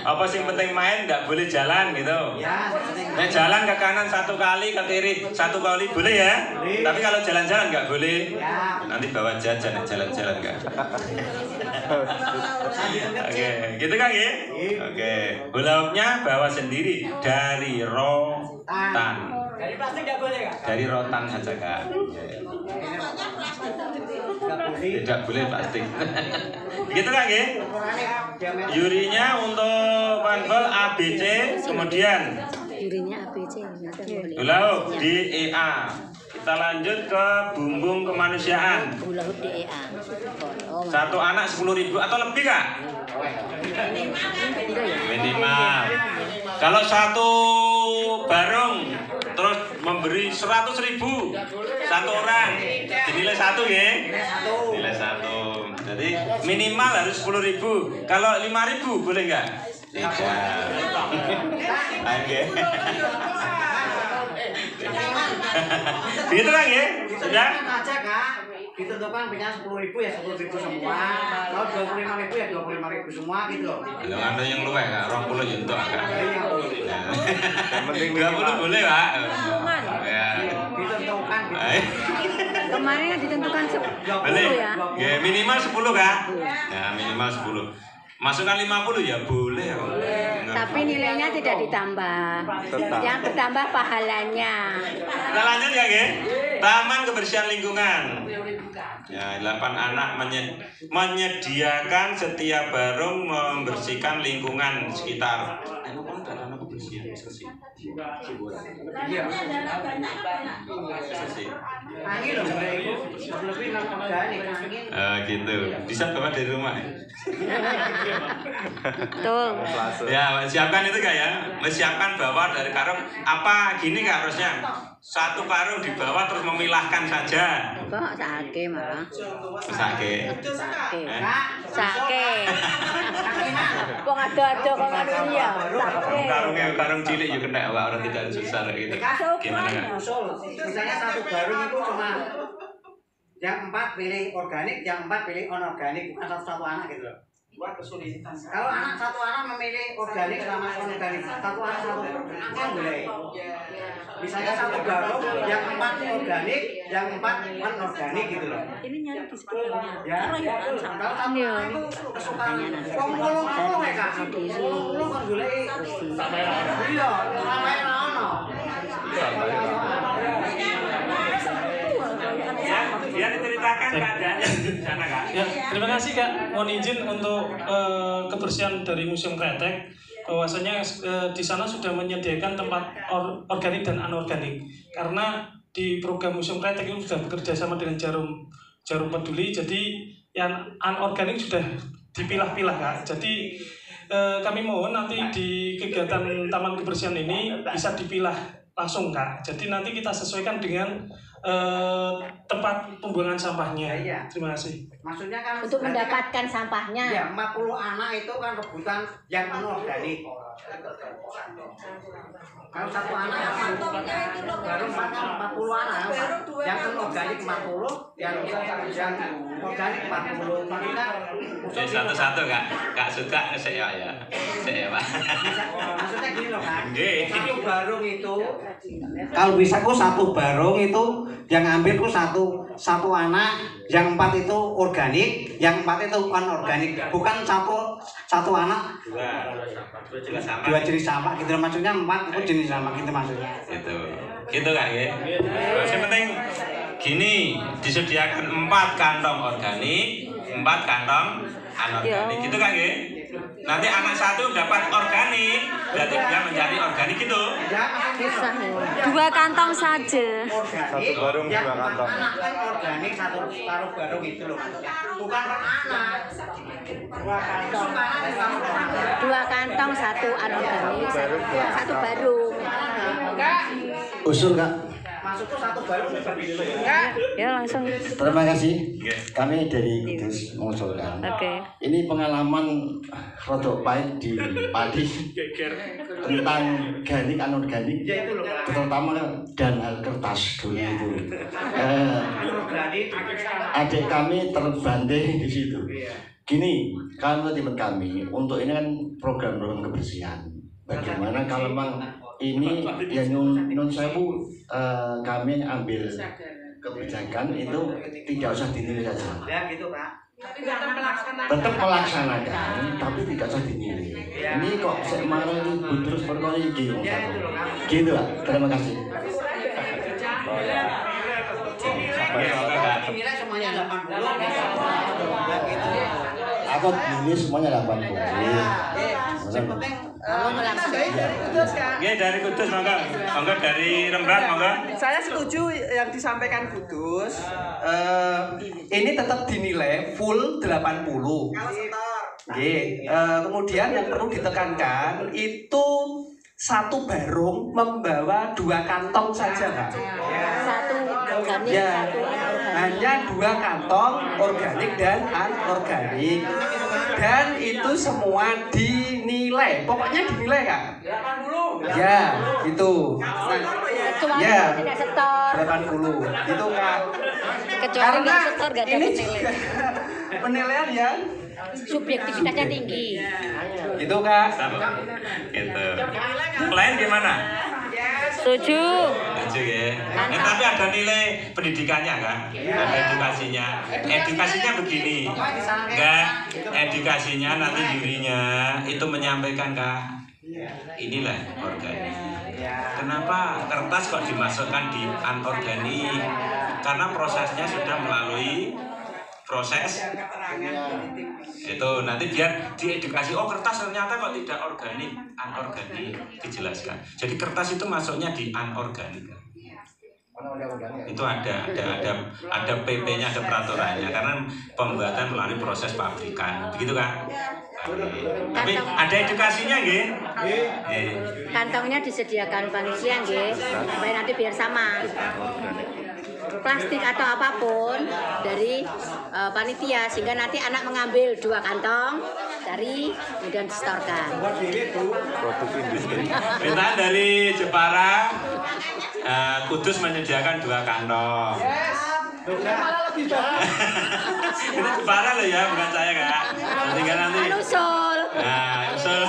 Apa sih penting main nggak boleh jalan gitu? Nah, jalan ke kanan 1 kali, ke kiri 1 kali boleh ya? Tapi kalau jalan-jalan nggak boleh. Nanti bawa jajan jalan-jalan nggak? Oke, gitu kan ya? Oke, hula hoopnya bawa sendiri dari rotan. Dari plastik nggak boleh Kak? Dari rotan saja Kak. Tidak boleh plastik. Gitu kan ya? Yurinya untuk panbol ABC, kemudian Yurinya ABC. hula hoop DEA. Kita lanjut ke bumbung kemanusiaan. Hula hoop DEA. Satu anak 10.000 atau lebih Kak? Minimal. Kalau satu barung terus memberi 100.000 satu orang, dinilai 1 ya? Nilai 1. Jadi minimal harus 10.000. Kalau 5.000 boleh nggak? Tidak. Oke. Gitu kan ya? Sudah? Aja Kak. Ditentukan punya 10.000 ya 10.000 semua. Kalau 25.000 ya 25.000 semua gitu loh. Kalau ada yang luweh Kak, 20 ya entuk Kak. Yang penting 20 boleh Pak. Ya. Ditentukan gitu. Kemarin kan ditentukan 10 Boleh. ya. Ya, minimal 10 Kak. Ya, minimal 10. Masukkan 50 ya boleh. Tapi nilainya tidak ditambah. Yang bertambah pahalanya. Kita lanjut ya, Ge. Taman kebersihan lingkungan. Ya, 8 anak menyediakan setiap barung membersihkan lingkungan sekitar. diskusi. Gitu. Bisa bawa dari rumah. Betul. Ya, siapkan itu Kak ya. Siapkan bawa dari karung. Apa gini Kak harusnya? Satu karung dibawa terus memilahkan saja. Kok sake malah. Sake. Sake. Wong ado-ado kok ngono ya. Karung cilik yo kena orang tidak susah gitu. Gimana Kak? Misalnya satu karung itu cuma yang 4 pilih organik, yang 4 pilih anorganik, bukan satu anak gitu loh. Kalau satu anak memilih organik sama anorganik, satu anak satu kan boleh. Misalnya satu karung yang 4 organik, yang 4 anorganik gitu loh. Ini nyari di sekitarnya. Ya, kalau satu anak itu kesukaan ngomong ya Kak. Ngomong kan boleh. Iya, sampai ono. Ya diceritakan keadaannya di sana Kak. Ya, terima kasih Kak. Mohon izin untuk kebersihan dari Museum Kretek. Bahwasanya di sana sudah menyediakan tempat organik dan anorganik. Karena di program Museum Kretek itu sudah bekerja sama dengan Jarum Peduli. Jadi yang anorganik sudah dipilah-pilah Kak. Jadi kami mohon nanti di kegiatan Taman Kebersihan ini bisa dipilah langsung Kak. Jadi nanti kita sesuaikan dengan tempat pembuangan sampahnya. Iya. Terima kasih. Maksudnya kan Untuk mendapatkan sampahnya. ya 40 anak itu kan rebutan yang anorganik. Kalau satu anak baru 40 anak yang anorganik 40, yang organik 40. Maksudnya Satu-satu Kak suka saya ya. Saya Pak. Maksudnya gini loh Kak. Nggih. Satu barung itu kalau bisa kok satu barung itu yang ambil kok satu anak, yang 4 itu organik, yang 4 itu anorganik. Bukan satu anak dua jenis sampah gitu maksudnya 4 itu jenis sampah gitu maksudnya. Gitu Kak ya. Yang penting gini, disediakan 4 kantong organik, 4 kantong anorganik. Gitu Kak ya. Nanti anak satu dapat organik, berarti dia menjadi organik gitu. Susah ya. 2 kantong saja. Satu barung 2 kantong. Anak kan organik satu taruh barung itu loh maksudnya. Bukan per anak. 2 kantong 1 anorganik, 1 barung. Usul Kak. Maksudku satu barung Ya langsung. Terima kasih. Kami dari Kudus mengusulkan. Ini pengalaman rodok pahit di padi tentang organik anorganik, terutama dan kertas dulu itu. Adik kami terbanting di situ. Gini, kalau tim kami untuk ini kan program-program kebersihan. Bagaimana kalau memang ini ya nyun sewu kami ambil kebijakan itu tidak usah dinilai saja. Ya gitu Pak. Tetap melaksanakan tapi tidak usah dinilai. Ini kok semarang ini terus berkali gitu. Gitu Pak. Terima kasih. Dinilai semuanya 80. Aku ini semuanya 80. Dari Kudus monggo dari Rembang monggo. Saya setuju yang disampaikan Kudus. Ini tetap dinilai full 80. Kemudian yang perlu ditekankan itu satu barung membawa 2 kantong saja Kak. Satu organik, Ya, satu anorganik. hanya 2 kantong organik dan anorganik. Dan itu semua dinilai. Pokoknya dinilai Kak. 80. Ya, itu. Kecuali Ya, tidak setor. 80. Itu Kak. Kecuali Karena nggak setor nggak ada ini penilaian. juga penilaian yang Subjektivitasnya tinggi. itu Kak. Gitu. Lain gimana? Setuju. Setuju ya. Tapi ada nilai pendidikannya kan? Ada edukasinya. Edukasinya begini. Enggak, edukasinya nanti jurinya itu menyampaikan Kak. Inilah organik. Kenapa kertas kok dimasukkan di anorganik? Karena prosesnya sudah melalui proses itu nanti biar diedukasi, oh kertas ternyata kok tidak organik, anorganik, dijelaskan. Jadi kertas itu masuknya di anorganik. Itu ada PP-nya, ada peraturannya karena pembuatan melalui proses pabrikan, begitu kan? Tapi ada edukasinya nggih. Kantongnya disediakan panitia nggih, supaya nanti biar sama. Plastik atau apapun dari panitia sehingga nanti anak mengambil 2 kantong dari kemudian distorkan. Produk industri. Minta dari Jepara, Kudus menyediakan 2 kantong. Ini Jepara loh ya, bukan saya Kak. Nanti. Usul. Nah, usul.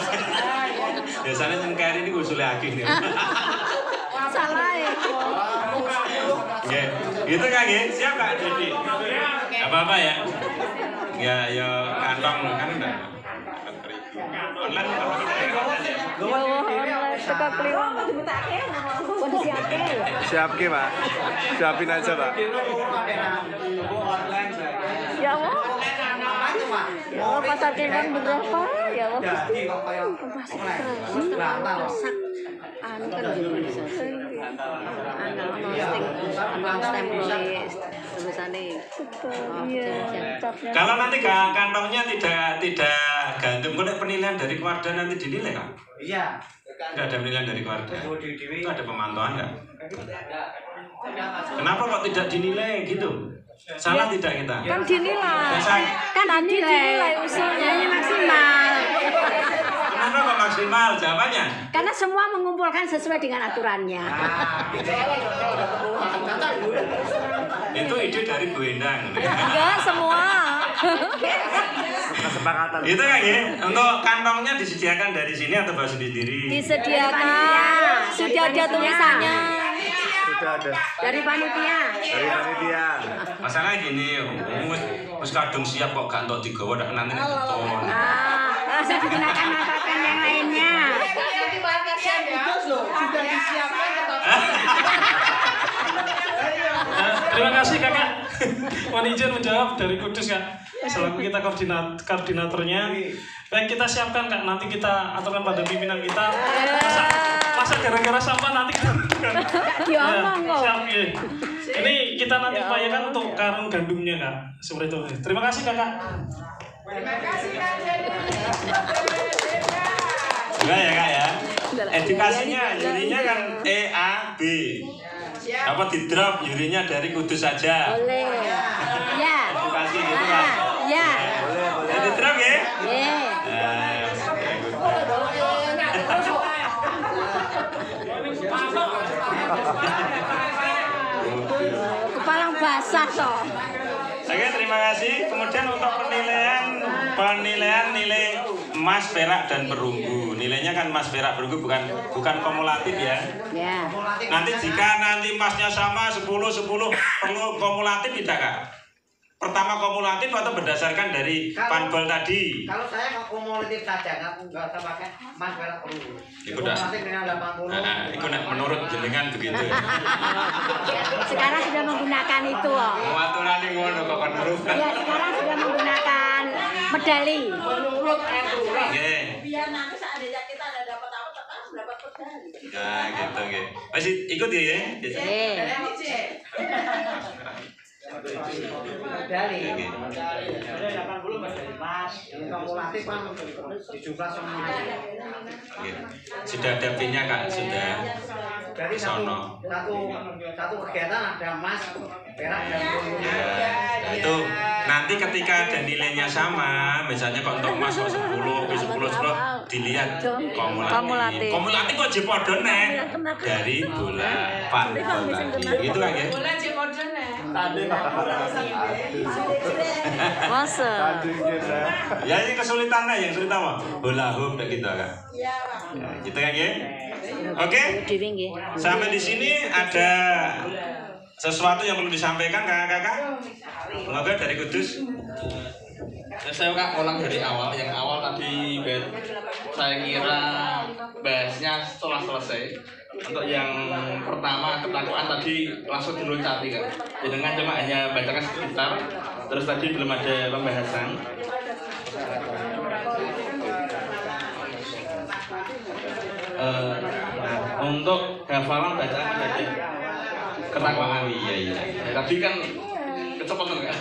Biasanya cengkeri ini usulnya Agih nih. Salah ya. Oke, gitu Kak Gih. Siap Kak Dedi. Apa-apa ya? Ya kantong kan udah. Online Teka keliwang. Siap ke Pak? Siapin aja Pak. Ya Allah. Oh, pasar keliwang berapa? Ya Allah. Kalau nanti kantongnya tidak gantung, kok penilaian dari Kewarda nanti dinilai kan? Iya. Tidak ada penilaian dari Kewarda. Itu ada pemantauan nggak? Kenapa kok tidak dinilai gitu? Salah tidak kita? Kan dinilai. Kan dinilai usulnya maksimal. Kenapa kok maksimal? Jawabannya? Karena semua mengumpulkan sesuai dengan aturannya. Itu ide dari Bu Endang. Enggak semua. Kesepakatan. Itu kan ya. Untuk kantongnya disediakan dari sini atau bawa sendiri? Disediakan. Sudah ada tulisannya. Sudah ada. Dari panitia. Dari panitia. Masalahnya gini, wis kadung siap kok gak entuk digawa nanti keton. Bisa digunakan masakan yang lainnya. Sudah disiapkan Terima kasih Kakak. Mohon izin menjawab dari Kudus Kak. Selaku kita koordinatornya. Baik, kita siapkan Kak, nanti kita aturkan pada pimpinan kita. Masa gara-gara sampah nanti kita siap ya. Ini kita nanti upayakan untuk karung gandumnya Kak. Seperti itu. Terima kasih Kakak. Terima kasih Kak Jadi. Enggak ya Kak ya. Edukasinya jurinya kan EAB. Apa di drop jurinya dari Kudus saja. Boleh. Ya. Edukasi gitu Kak. Ya. Boleh. Di drop ya? Iya. Kepala basah toh. Oke, terima kasih. Kemudian untuk penilaian nilai emas, perak dan perunggu. Nilainya kan emas, perak, perunggu bukan kumulatif ya. Ya. Nanti jika nanti emasnya sama 10 perlu kumulatif tidak Kak? Pertama kumulatif atau berdasarkan dari panbol tadi? Kalau saya kumulatif saja, nggak usah pakai emas, perak, perunggu. Kumulatif dengan 80. Itu menurut jenengan begitu. Sekarang sudah menggunakan itu. Aturannya ngono kok menurut. Ya, sekarang sudah menggunakan medali. Oke. Biar nanti seandainya kita ada dapat apa, harus dapat medali. Nah, gitu oke. Masih ikut ya? Medali. Kumulatif kan dijumlah semua. Sudah ada pinnya Kak, sudah. Jadi satu kegiatan ada emas, perak dan perunggu. Nah, itu nanti ketika ada nilainya sama, misalnya kok untuk emas kok 10 dilihat kumulatif. Kumulatif kok jepodo nih dari bola panbol tadi. Gitu kan ya? Bola jepodo nih. Masa? Ya ini kesulitannya yang sulit apa? Bola hoop kayak gitu kan? Iya Pak. Ya, gitu kan ya? Oke? Sampai di sini ada sesuatu yang perlu disampaikan kakak-kakak? Semoga dari Kudus. Saya Kak ulang dari awal. Yang awal tadi saya kira bahasnya setelah selesai. Untuk yang pertama ketakuan tadi langsung diloncati kan. Jangan cuma hanya bacakan sebentar. Terus tadi belum ada pembahasan. Untuk hafalan bacaan tadi ketakwaan. Iya. Tadi kan kecepatan kan?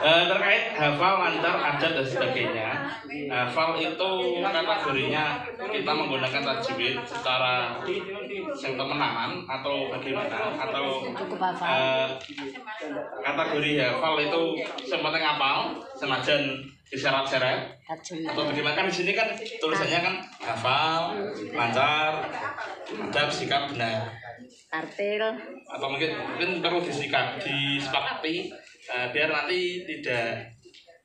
Terkait hafal, lancar, adat dan sebagainya. Hafal itu kategorinya kita menggunakan tajwid secara temenanan atau bagaimana, atau kategori hafal itu semuanya ngapal senajan disyarat-syarat atau bagaimana. Kan di sini kan tulisannya kan hafal, lancar, adab, sikap, benar, tartil, atau mungkin perlu disepakati biar nanti tidak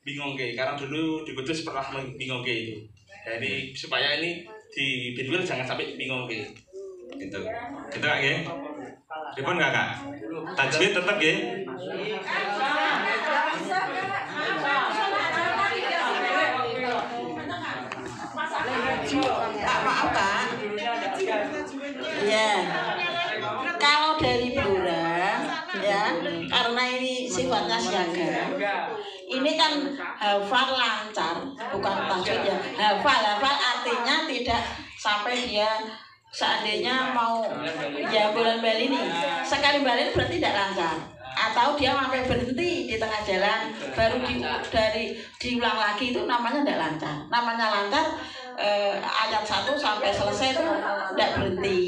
bingung karena dulu di Kudus pernah bingung itu. Jadi supaya ini di Binwil jangan sampai bingung gitu. Gitu Kak ya. Ribon nggak Kak? Tajwid tetap ya. Maaf Kak. Ya. Kalau dari Blora ya, karena ini sifatnya siaga. Ini kan hafal lancar, bukan tajwid ya. Hafal artinya tidak sampai dia seandainya mau ya bulan balik ini sekali balik berarti tidak lancar, atau dia sampai berhenti di tengah jalan baru diulang lagi, itu namanya tidak lancar. Namanya lancar ayat 1 sampai selesai itu tidak berhenti.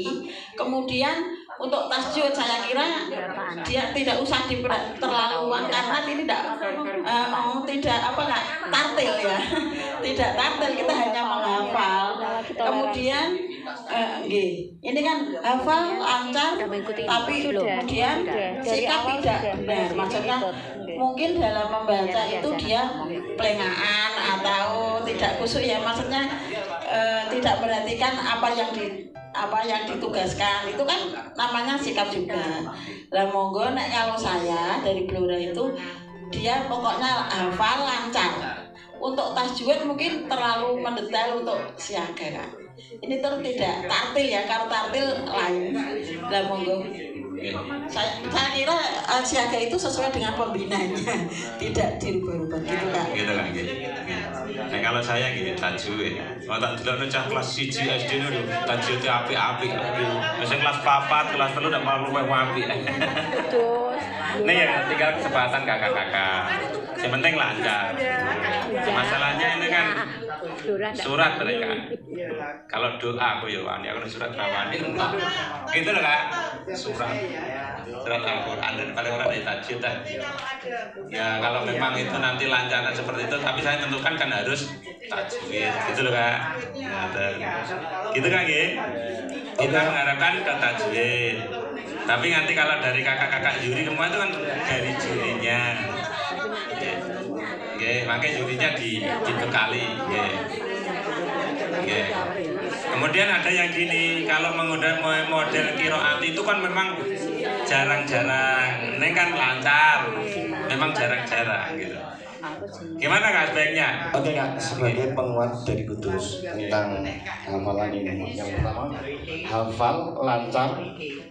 Kemudian untuk tajwid saya kira dia tidak usah terlaluan karena tidak tartil ya. Tidak tartil, kita hanya menghafal. Kemudian ini kan hafal lancar tapi kemudian sikap tidak benar. Maksudnya mungkin dalam membaca itu dia pelengahan atau tidak khusyuk ya, maksudnya tidak perhatikan apa yang ditugaskan, itu kan namanya sikap juga. Lah monggo kalau saya dari Blora itu dia pokoknya hafal lancar. Untuk tajwid mungkin terlalu mendetail untuk siaga Kak. Ini tidak tartil ya, kalau tartil lain. Lah monggo. Saya kira siaga itu sesuai dengan pembinanya, tidak dirubah-rubah gitu Kak. Gitu Kak. Nah kalau saya gitu tajwid, mau tak dulu cah kelas 1 SD dulu tajwidnya api-api. Biasanya kelas 4, kelas 3 udah malu api. Nih ya tinggal kesempatan kakak-kakak. Yang penting lancar. Masalahnya ini kan surat mereka. Kalau doa aku ya wani, aku surat rawani enggak. Gitu loh Kak. Surat Al-Qur'an dan paling orang dari tajwid. Ya kalau memang itu nanti lancar seperti itu, tapi saya tentukan kan harus tajwid. Gitu loh Kak. Gitu kan ya. Kita mengharapkan ke tajwid. Tapi nanti kalau dari kakak-kakak juri semua itu kan dari jurinya. Makanya jurinya dibekali. Kemudian ada yang gini, kalau menggunakan model qiraat itu kan memang jarang-jarang. Ini kan lancar, memang jarang-jarang gitu. Gimana Kak sebaiknya? Oke Kak, sebagai penguat dari Kudus tentang hafalan ini, yang pertama hafal, lancar,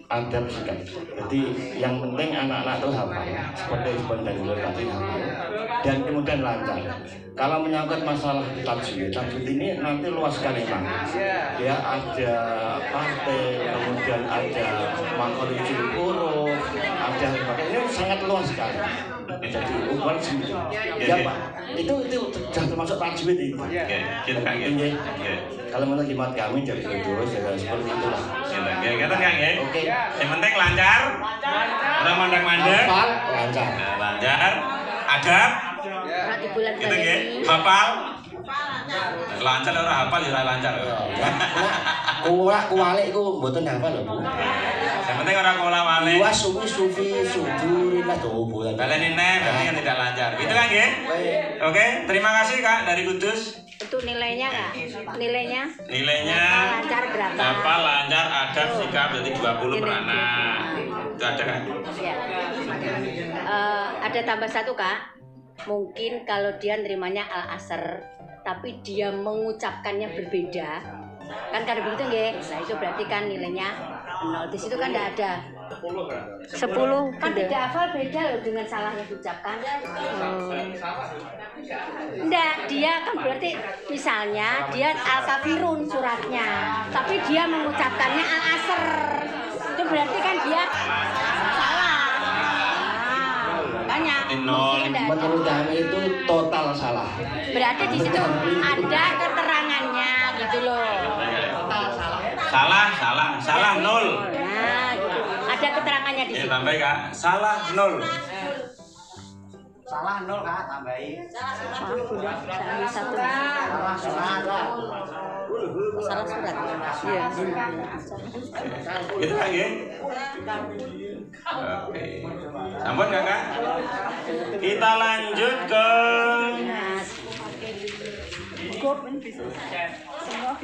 adab, sikap. Jadi yang penting anak-anak itu hafal, seperti Ibn dan Nur tadi hafal, dan kemudian lancar. Kalau menyangkut masalah tajwid ini nanti luas sekali Bang. Ya ada partai, kemudian ada makhorijul huruf, ada ini sangat luas sekali. Jadi ukuran sendiri. Ya Pak, itu sudah termasuk tajwid itu. Kalau menurut khidmat kami jadi terus ya seperti itulah. Kata Kang ya. Oke. Yang penting lancar. Orang mandang-mandang. Lancar. Lancar. Adab. Gitu ya. Hafal. Lancar orang hafal ya lancar. Kuwalik ku mboten hafal lho Bu. Yang penting orang kuwala wale. Wa sufi sudur la dobo. Baleni berarti kan tidak lancar. Gitu kan nggih? Oke, terima kasih Kak dari Kudus. Itu nilainya Kak. Nilainya lancar berapa? Hafal, lancar, adab, sikap berarti 20 per anak. Itu ada kan? Ya. Ada tambah satu Kak. Mungkin kalau dia nerimanya al-asr tapi dia mengucapkannya berbeda, kan begitu nggih. Nah itu berarti kan nilainya 0. Di situ kan tidak ada 10 kan tidak hafal beda loh dengan salahnya diucapkan. Enggak, dia kan berarti misalnya dia al-kafirun suratnya, tapi dia mengucapkannya al-asr. Itu berarti kan dia salah. Banyak. Menurut kami itu total salah. Berarti di situ ada keterangannya gitu loh. Salah 0. Nah, gitu. Ada keterangannya di situ. Tambah Kak, salah 0. Salah 0 Kak, tambahin. Salah satu. Salah surat. Salah surat. Iya. Gitu kan ya? Oke. Sampun Kakak? Kita lanjut ke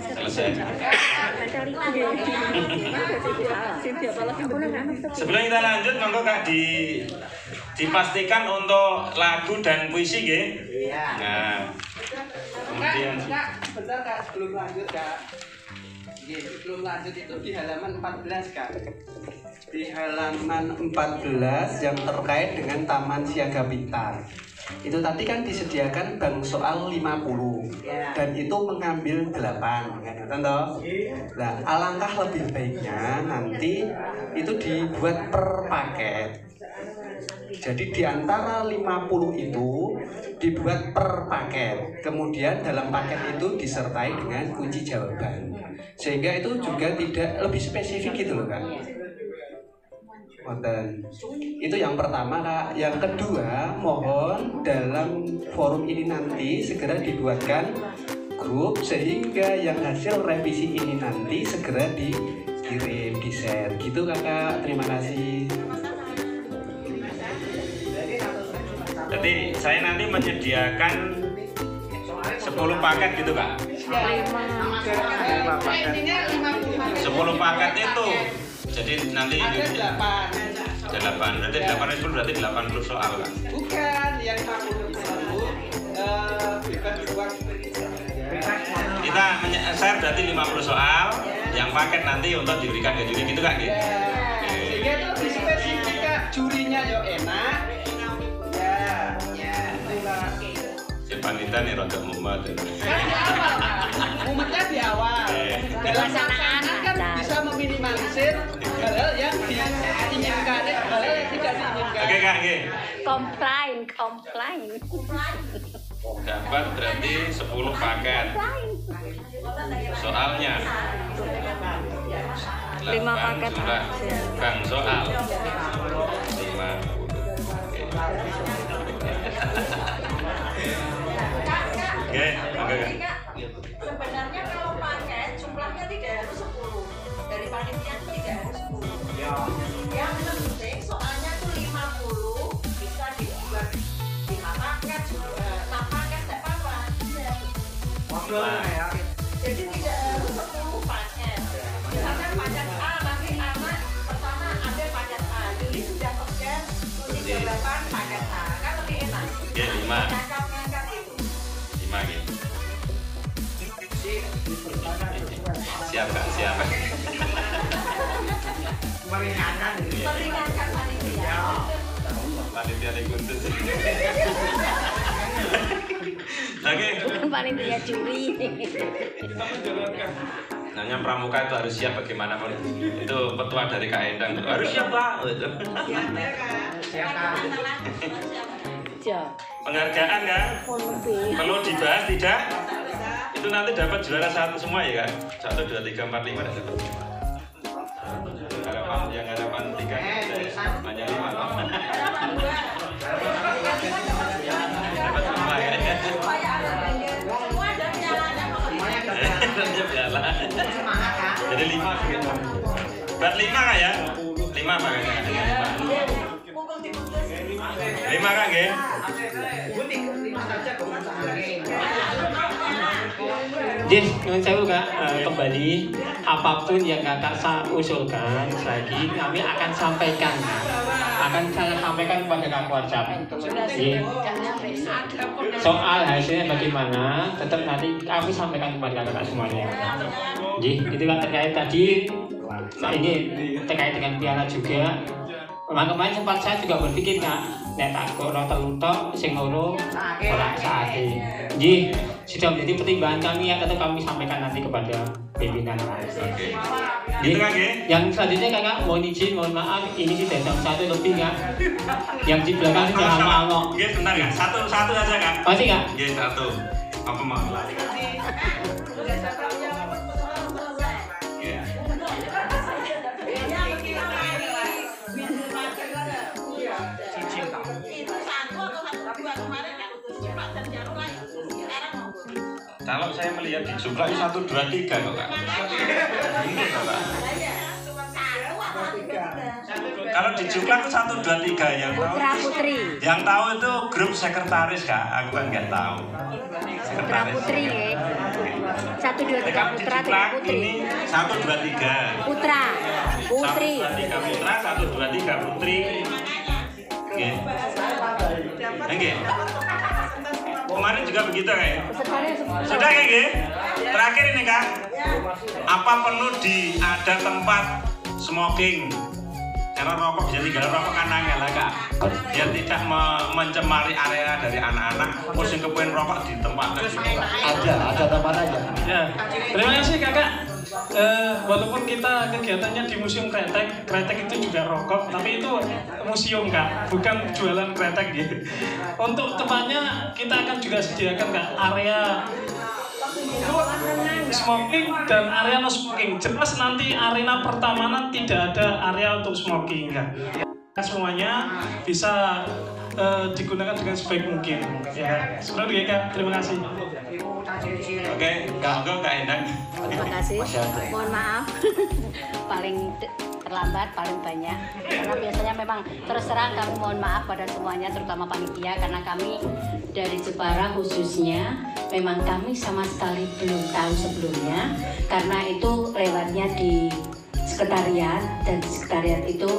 selesai. Sebelum kita lanjut, monggo Kak dipastikan untuk lagu dan puisi nggih. Nah. Kemudian Kak, bentar Kak, sebelum lanjut Kak. Sebelum lanjut itu di halaman 14 Kak. Di halaman 14 yang terkait dengan Taman Siaga Pintar. Itu tadi kan disediakan bank soal 50 dan itu mengambil 8 kan toh? Nah, alangkah lebih baiknya nanti itu dibuat per paket. Jadi di antara 50 itu dibuat per paket. Kemudian dalam paket itu disertai dengan kunci jawaban. Sehingga itu juga tidak lebih spesifik gitu loh Kak. Itu yang pertama Kak. Yang kedua, mohon dalam forum ini nanti segera dibuatkan grup sehingga yang hasil revisi ini nanti segera dikirim, di-share gitu Kakak. Terima kasih. Jadi saya nanti menyediakan 10 paket gitu Kak. 10 paket itu. Jadi nanti ada 8. Berarti 8 itu berarti 80 soal Kak. Bukan, yang 50 itu bebas dibuat. Kita share berarti 50 soal, yang paket nanti untuk diberikan ke juri gitu Kak. Ya, sehingga itu lebih spesifik Kak. Jurinya yo enak. Panitia nih roda mumet. Mumetnya di awal. Dalam pelaksanaan kan bisa meminimalisir hal-hal yang diinginkan, hal-hal yang tidak diinginkan. Oke Kak, oke. Komplain. Dapat berarti 10 paket. Soalnya 5 paket. Bang soal 50. Oke, sebenarnya kalau paket jumlahnya tidak harus 10 dari panitia itu tidak harus 10 yang penting soalnya itu 50 bisa dibuat 5 paket 6 paket tidak apa-apa jadi tidak harus 10 paket misalkan paket A nanti anak pertama ambil paket A jadi sudah kerja kunci jawaban paket A kan lebih enak oke 5 gitu. Siap Kak, siap. Meringankan panitia. Panitia dikuntut. Oke. Bukan panitia juri. Nanya pramuka itu harus siap bagaimanapun. Itu petua dari Kak Endang. Harus siap Pak. Siap. Penghargaan kan? Perlu dibahas tidak? Itu nanti dapat juara 1 semua ya kan? 1, 2, 3, 4, 5 dan dapat semua. Harapan 3 hanya 5 loh. Dapat semua ya. Jadi 5 gitu. Buat 5 Kak ya? 5 makanya. 5 Kak nggih? Yes, nyuwun sewu Kak, kembali apapun yang Kakak usulkan lagi kami akan sampaikan. Akan saya sampaikan kepada Kak WhatsApp. Soal hasilnya bagaimana, tetap nanti kami sampaikan kepada Kakak semuanya. Jadi, itu kan terkait tadi ini terkait dengan piala juga. Memang kemarin sempat saya juga berpikir Kak, nek takut ora telutok sing loro ora sakit. Nggih, sudah menjadi pertimbangan kami yang tentu kami sampaikan nanti kepada pimpinan. Oke. Gitu kan yang selanjutnya Kakak mohon izin, mohon maaf ini sudah jam 1 lebih Kak. Yang di belakang sudah lama. Nggih, sebentar Kak. Satu aja Kak. Masih Kak? Nggih, satu. Apa mau lari? Kalau saya melihat di jumlah 1, 2, 3 kok Kak. Ini kok Kak. Kalau di jumlah itu 1, 2, 3 yang tahu. Putri. Yang tahu itu grup sekretaris Kak. Aku kan nggak tahu. Sekretaris. Putri ya. 1, 2, 3 Putra, 3 Putri. 1, 2, 3. Putra. Putri. 1, 2, 3 Putra, 1, 2, 3 Putri. Oke. Oke. Kemarin juga begitu kayak. Sudah kayak gitu. Terakhir ini Kak. Apa perlu ada tempat smoking? Karena rokok jadi galau rokok kan angel lah Kak. Biar tidak mencemari area dari anak-anak. Terus yang kepengen rokok di tempat ada tempat aja. Ya, terima kasih Kakak. Walaupun kita kegiatannya di Museum Kretek itu juga rokok, tapi itu museum Kak, bukan jualan kretek gitu. Untuk tempatnya kita akan juga sediakan Kak area smoking dan area no smoking. Jelas nanti arena pertamanan tidak ada area untuk smoking Kak. Semuanya bisa digunakan dengan sebaik mungkin. Ya, sebenarnya Kak, terima kasih. Oke, Kak Endang. Terima kasih. Mohon maaf. Paling terlambat, paling banyak. Karena biasanya memang terus terang kami mohon maaf pada semuanya, terutama panitia, karena kami dari Jepara khususnya memang kami sama sekali belum tahu sebelumnya, karena itu lewatnya di sekretariat dan di sekretariat itu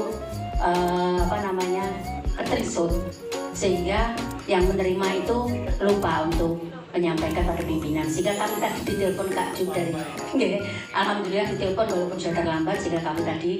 keterisut, sehingga yang menerima itu lupa untuk menyampaikan pada pimpinan, sehingga kami tadi ditelepon Kak Jum dari alhamdulillah ditelepon walaupun sudah terlambat, sehingga kami tadi